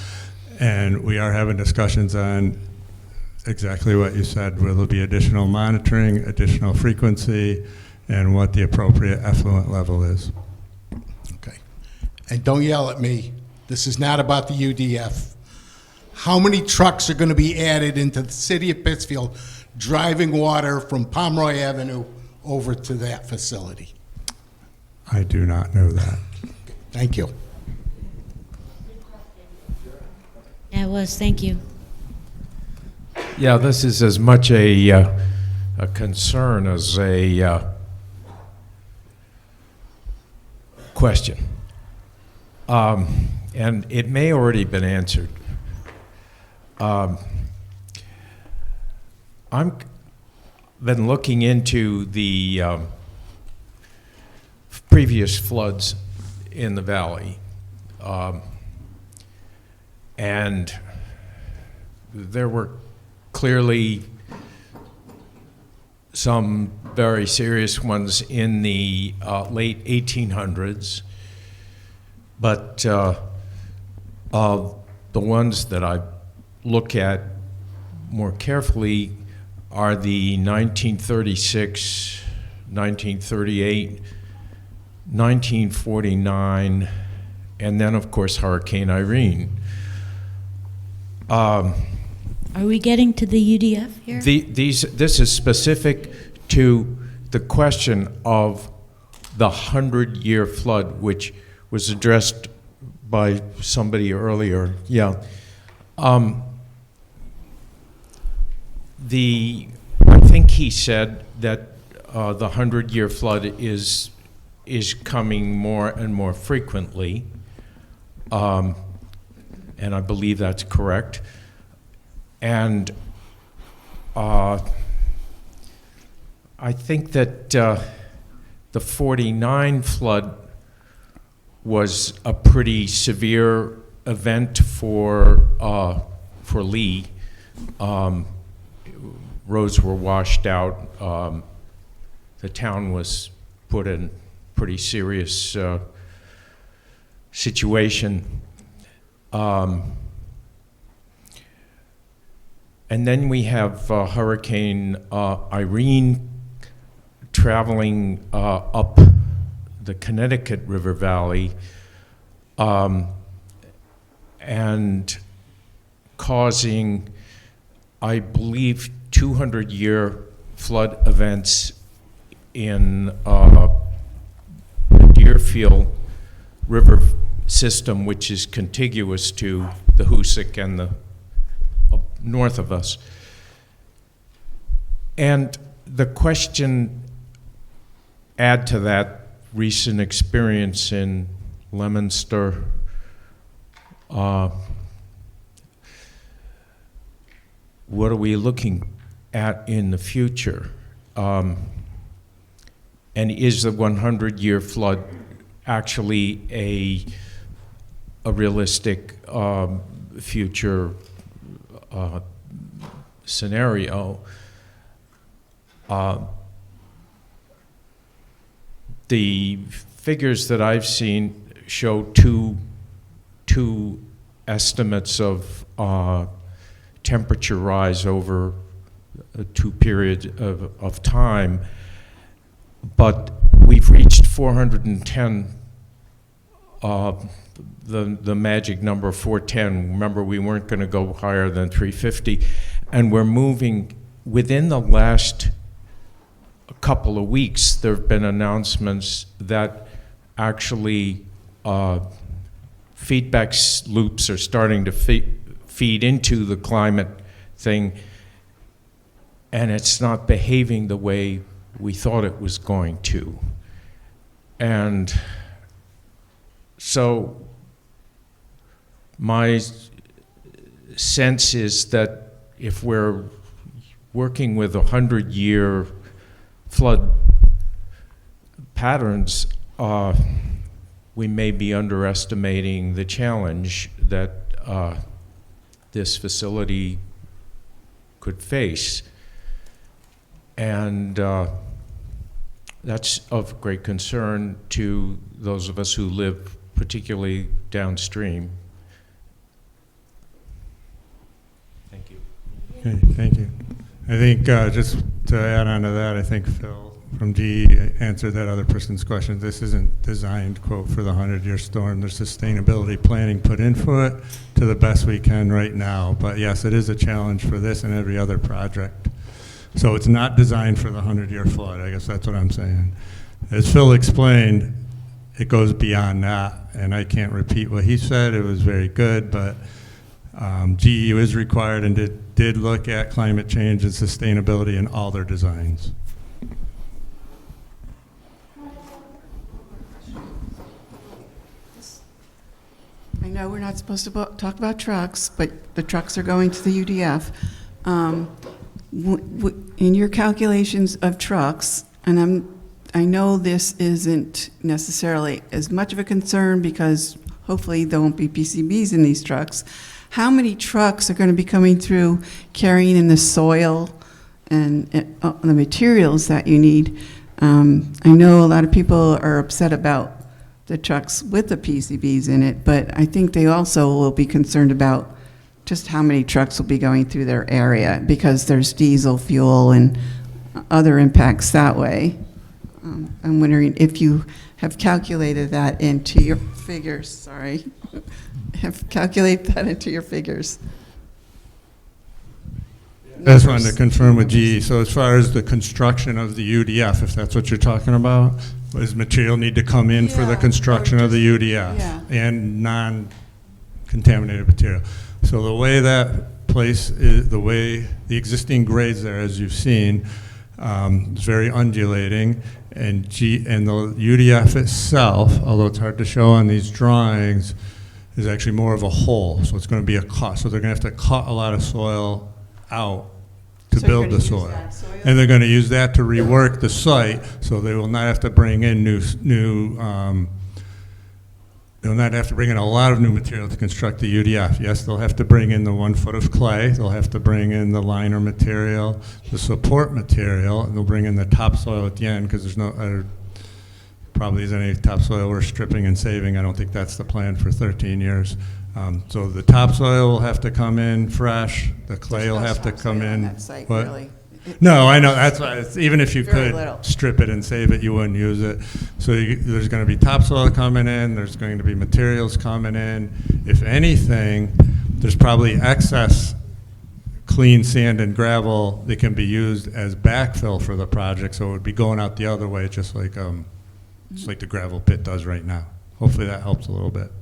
And we are having discussions on exactly what you said, where there'll be additional monitoring, additional frequency, and what the appropriate effluent level is. Okay. And don't yell at me. This is not about the UDF. how many trucks are going to be added into the city of Pittsfield driving water from Pomeroy Avenue over to that facility? I do not know that. Thank you. Yeah, it was. Thank you. Yeah, this is as much a concern as a question. And it may already been answered. I'm been looking into the previous floods in the valley. And there were clearly some very serious ones in the late 1800s, but the ones that I look at more carefully are the 1936, 1938, 1949, and then of course Hurricane Irene. Are we getting to the UDF here? This is specific to the question of the 100-year flood, which was addressed by somebody earlier. Yeah. I think he said that the 100-year flood is coming more and more frequently, and I believe that's correct. And I think that the 49 flood was a pretty severe event for Lee. Roads were washed out. The town was put in pretty serious situation. And then we have Hurricane Irene traveling up the Connecticut River Valley and causing, I believe, 200-year flood events in the Deerfield River system, which is contiguous to the Hoosick and the north of us. And the question, add to that recent experience in Leominster, what are we looking at in the future? And is the 100-year flood actually a realistic future scenario? The figures that I've seen show two estimates of temperature rise over two periods of time, but we've reached 410, the magic number 410. Remember, we weren't going to go higher than 350, and we're moving within the last couple of weeks. There have been announcements that actually feedback loops are starting to feed into the climate thing, and it's not behaving the way we thought it was going to. And so my sense is that if we're working with 100-year flood patterns, we may be underestimating the challenge that this facility could face. And that's of great concern to those of us who live particularly downstream. Okay, thank you. I think just to add on to that, I think Phil from GE answered that other person's question. This isn't designed, quote, for the 100-year storm. There's sustainability planning put in for it to the best we can right now. But yes, it is a challenge for this and every other project. So it's not designed for the 100-year flood. I guess that's what I'm saying. As Phil explained, it goes beyond that, and I can't repeat what he said. It was very good, but GE is required and did look at climate change and sustainability in all their designs. I know we're not supposed to talk about trucks, but the trucks are going to the UDF. In your calculations of trucks, and I know this isn't necessarily as much of a concern because hopefully there won't be PCBs in these trucks. How many trucks are going to be coming through carrying in the soil and the materials that you need? I know a lot of people are upset about the trucks with the PCBs in it, but I think they also will be concerned about just how many trucks will be going through their area because there's diesel fuel and other impacts that way. I'm wondering if you have calculated that into your figures, sorry. Have calculated that into your figures. I just wanted to confirm with GE. So as far as the construction of the UDF, if that's what you're talking about, does material need to come in for the construction of the UDF and non-contaminated material? So the way that place is, the way the existing grades there, as you've seen, is very undulating, and the UDF itself, although it's hard to show on these drawings, is actually more of a hole. So it's going to be a cut. So they're going to have to cut a lot of soil out to build the soil. And they're going to use that to rework the site, so they will not have to bring in they'll not have to bring in a lot of new material to construct the UDF. Yes, they'll have to bring in the 1 foot of clay. They'll have to bring in the liner material, the support material, and they'll bring in the topsoil at the end because there's no, probably isn't any topsoil we're stripping and saving. I don't think that's the plan for 13 years. So the topsoil will have to come in fresh. The clay will have to come in. That site, what? really. No, I know, that's why, even if you Very could little. strip it and save it, you wouldn't use it. So there's gonna be topsoil coming in, there's going to be materials coming in. If anything, there's probably excess clean sand and gravel that can be used as backfill for the project, so it would be going out the other way, just like the gravel pit does right now. Hopefully that helps a little bit.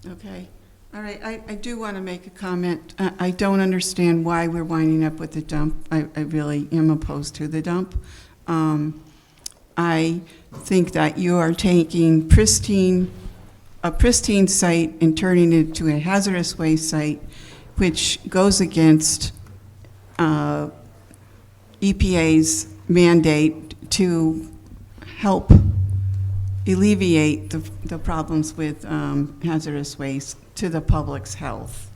Okay. All right, I do want to make a comment. I don't understand why we're winding up with the dump. I really am opposed to the dump. I think that you are taking a pristine site and turning it into a hazardous waste site, which goes against EPA's mandate to help alleviate the problems with hazardous waste to the public's health.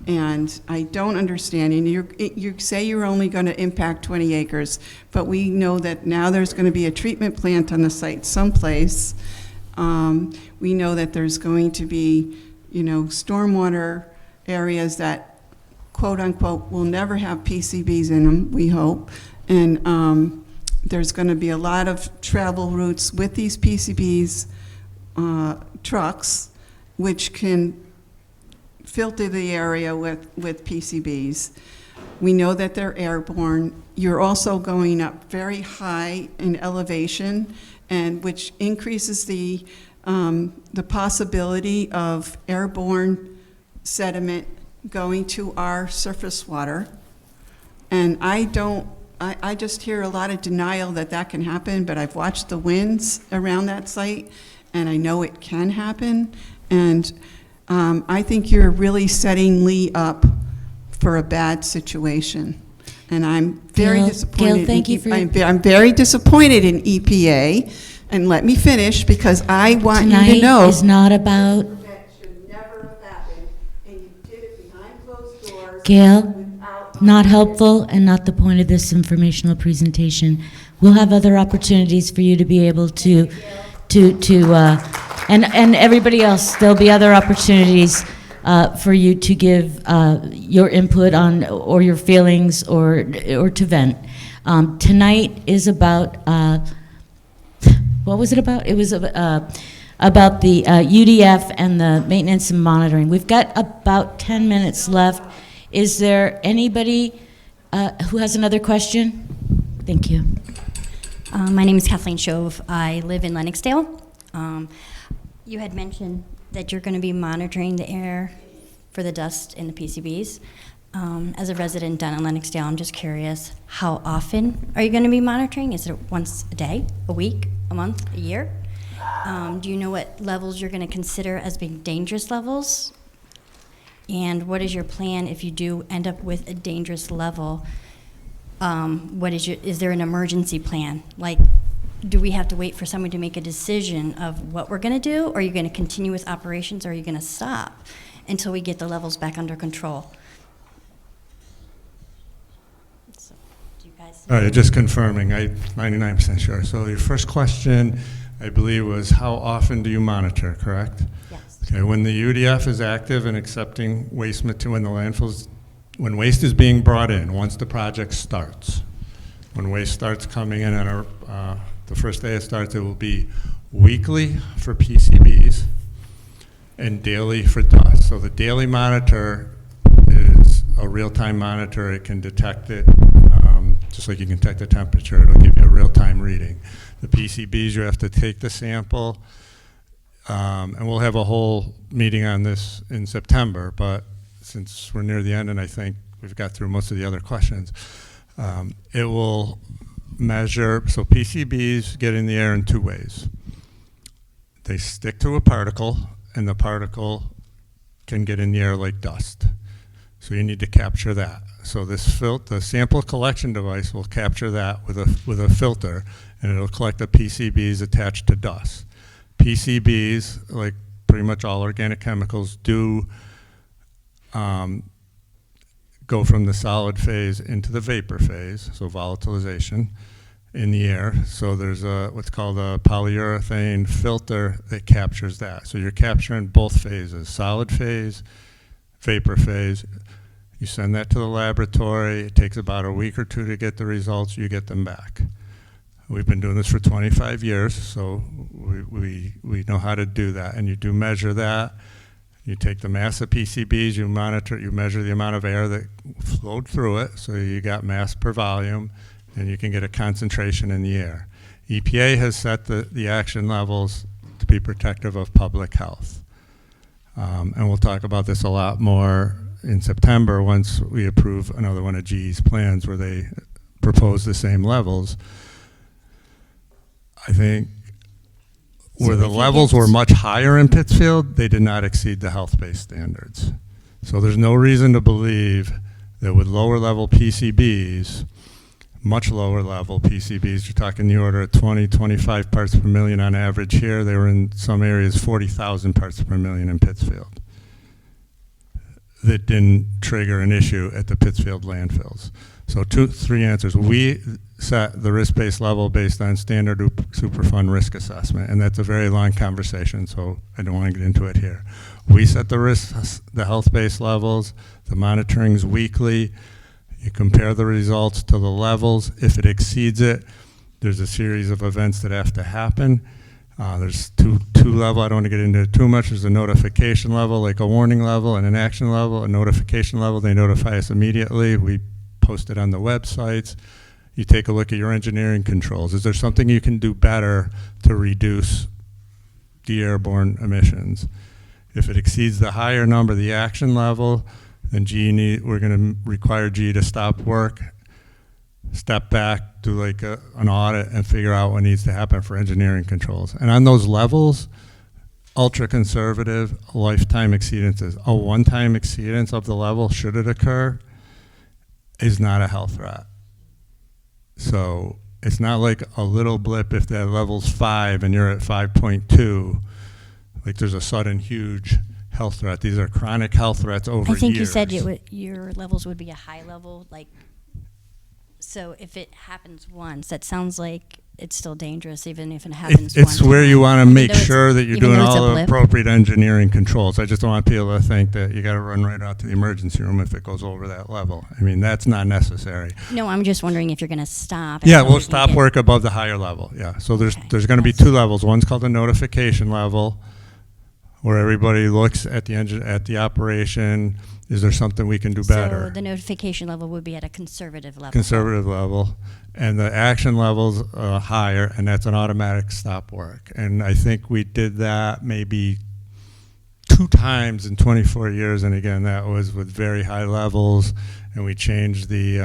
And I don't understand, and you say you're only going to impact 20 acres, but we know that now there's going to be a treatment plant on the site someplace. We know that there's going to be, stormwater areas that, quote unquote, will never have PCBs in them, we hope. And there's going to be a lot of travel routes with these PCBs trucks, which can filter the area with PCBs. We know that they're airborne. You're also going up very high in elevation, and which increases the possibility of airborne sediment going to our surface water. And I just hear a lot of denial that can happen, but I've watched the winds around that site, and I know it can happen. And I think you're really setting Lee up for a bad situation. And I'm very disappointed. Gail, thank you for I'm very disappointed in EPA. And let me finish, because I want you to know. Tonight is not about. That should never have happened, and you did it behind closed doors. Gail, not helpful and not the point of this informational presentation. We'll have other opportunities for you to be able to and everybody else, there'll be other opportunities for you to give your input on, or your feelings, or to vent. Tonight is about, what was it about? It was about the UDF and the maintenance and monitoring. We've got about 10 minutes left. Is there anybody who has another question? Thank you. My name is Kathleen Shove. I live in Lennoxdale. You had mentioned that you're going to be monitoring the air for the dust in the PCBs. As a resident down in Lennoxdale, I'm just curious, how often are you going to be monitoring? Is it once a day, a week, a month, a year? Do you know what levels you're going to consider as being dangerous levels? And what is your plan if you do end up with a dangerous level? Is there an emergency plan? Like, do we have to wait for someone to make a decision of what we're going to do? Or are you going to continue with operations, or are you going to stop until we get the levels back under control? So, do you guys? All right, just confirming, I'm 99% sure. So your first question, I believe, was how often do you monitor, correct? Yes. Okay, when the UDF is active and accepting waste material, when the landfills, when waste is being brought in, once the project starts, when waste starts coming in on the first day it starts, it will be weekly for PCBs and daily for dust. So the daily monitor is a real-time monitor. It can detect it, just like you can detect the temperature. It'll give you a real-time reading. The PCBs, you have to take the sample, and we'll have a whole meeting on this in September, but since we're near the end and I think we've got through most of the other questions, it will measure, so PCBs get in the air in two ways. They stick to a particle, and the particle can get in the air like dust. So you need to capture that. So this the sample collection device will capture that with a filter, and it'll collect the PCBs attached to dust. PCBs, like pretty much all organic chemicals, do go from the solid phase into the vapor phase, so volatilization in the air. So there's what's called a polyurethane filter that captures that. So you're capturing both phases, solid phase, vapor phase. You send that to the laboratory. It takes about a week or two to get the results. You get them back. We've been doing this for 25 years, so we know how to do that. And you do measure that. You take the mass of PCBs, you monitor, you measure the amount of air that flowed through it, so you got mass per volume, and you can get a concentration in the air. EPA has set the action levels to be protective of public health. And we'll talk about this a lot more in September once we approve another one of GE's plans where they propose the same levels. I think where the levels were much higher in Pittsfield, they did not exceed the health-based standards. So there's no reason to believe that with lower level PCBs, much lower level PCBs, you're talking the order of 20, 25 parts per million on average here. They were in some areas 40,000 parts per million in Pittsfield. That didn't trigger an issue at the Pittsfield landfills. So three answers. We set the risk-based level based on standard Superfund risk assessment, and that's a very long conversation, so I don't want to get into it here. We set the health-based levels. The monitoring's weekly. You compare the results to the levels. If it exceeds it, there's a series of events that have to happen. There's two level. I don't want to get into it too much. There's a notification level, like a warning level, and an action level. A notification level, they notify us immediately. We post it on the websites. You take a look at your engineering controls. Is there something you can do better to reduce the airborne emissions? If it exceeds the higher number, the action level, then we're going to require GE to stop work, step back, do like an audit, and figure out what needs to happen for engineering controls. And on those levels, ultra conservative lifetime exceedances. A one-time exceedance of the level, should it occur, is not a health threat. So it's not like a little blip if that level's 5 and you're at 5.2, like there's a sudden huge health threat. These are chronic health threats over years. I think you said your levels would be a high level, like, so if it happens once, that sounds like it's still dangerous even if it happens It's one where time. you want to Even make though it's- sure that you're even doing though it's a all the blip. appropriate engineering controls. I just don't want people to think that you got to run right out to the emergency room if it goes over that level. I mean, that's not necessary. No, I'm just wondering if you're going to stop. and Yeah, then we'll we can stop get- work above the higher level, yeah. So there's Okay. going to be two levels. One's called the notification level, where everybody looks at the engine, at the operation. Is there something we can do better? So the notification level would be at a conservative level. Conservative level. And the action level's higher, and that's an automatic stop work. And I think we did that maybe 2 times in 24 years, and again, that was with very high levels, and we changed the,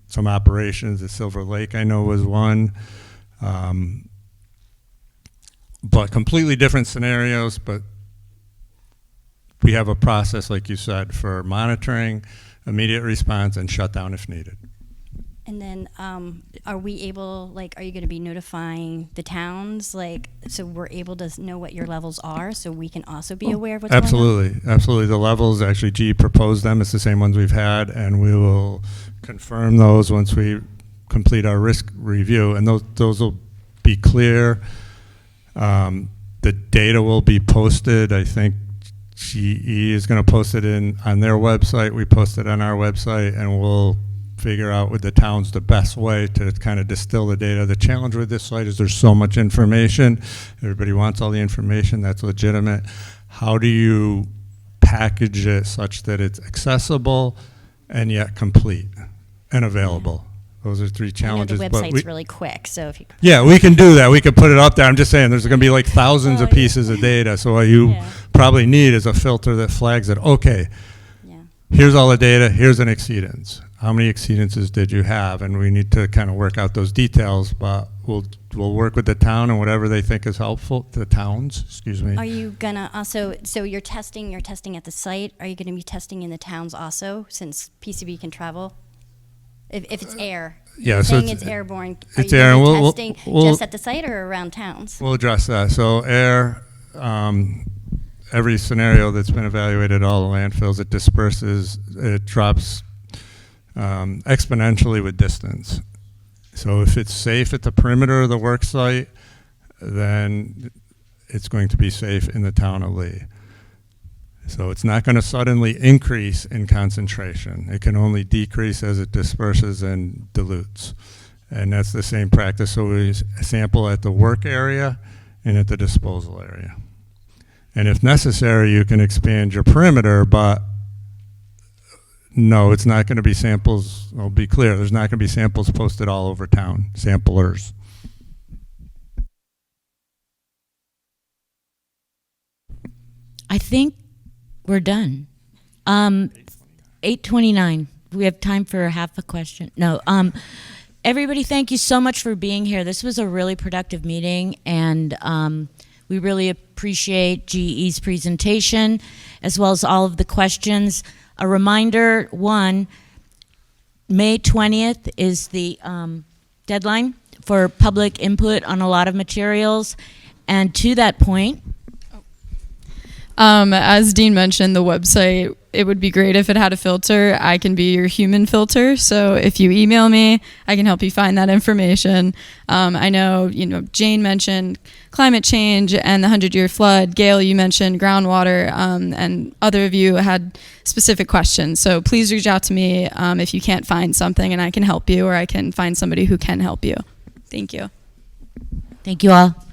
some operations. At Silver Lake, I know, was one. But completely different scenarios, but we have a process, like you said, for monitoring, immediate response, and shutdown if needed. And then, are we able, like, are you going to be notifying the towns, like, so we're able to know what your levels are, so we can also be aware of what's going on? Absolutely, absolutely. The levels, actually, GE proposed them. It's the same ones we've had, and we will confirm those once we complete our risk review, and those will be clear. The data will be posted. I think GE is going to post it on their website. We post it on our website, and we'll figure out with the towns the best way to kind of distill the data. The challenge with this site is there's so much information. Everybody wants all the information. That's legitimate. How do you package it such that it's accessible and yet complete and available? Those are 3 challenges. I know the but website's really quick, so if you... Yeah, we can do that. We can put it up there. I'm just saying there's going to be like thousands of pieces of data. So what you probably need is a filter that flags it. Okay, here's all the data. Here's an exceedance. How many exceedances did you have? And we need to kind of work out those details, but we'll work with the town and whatever they think is helpful, the towns, excuse me. Are you going to also, so you're testing at the site. Are you going to be testing in the towns also, since PCB can travel? If it's air. Yeah, You're so saying it's airborne. It's Are you air, and gonna be we'll testing we'll just at the site or around towns? We'll address that. So air, every scenario that's been evaluated, all the landfills, it disperses, it drops exponentially with distance. So if it's safe at the perimeter of the work site, then it's going to be safe in the town of Lee. So it's not going to suddenly increase in concentration. It can only decrease as it disperses and dilutes. And that's the same practice. So we sample at the work area and at the disposal area. And if necessary, you can expand your perimeter, but no, it's not going to be samples. I'll be clear, there's not going to be samples posted all over town, samplers. I think we're done. 8:29. We have time for half a question. No. Everybody, thank you so much for being here. This was a really productive meeting, and we really appreciate GE's presentation, as well as all of the questions. A reminder, May 20th is the deadline for public input on a lot of materials. And to that point, as Dean mentioned, the website, it would be great if it had a filter. I can be your human filter. So if you email me, I can help you find that information. I know, Jane mentioned climate change and the 100-year flood. Gail, you mentioned groundwater, and other of you had specific questions. So please reach out to me if you can't find something, and I can help you, or I can find somebody who can help you. Thank you. Thank you all.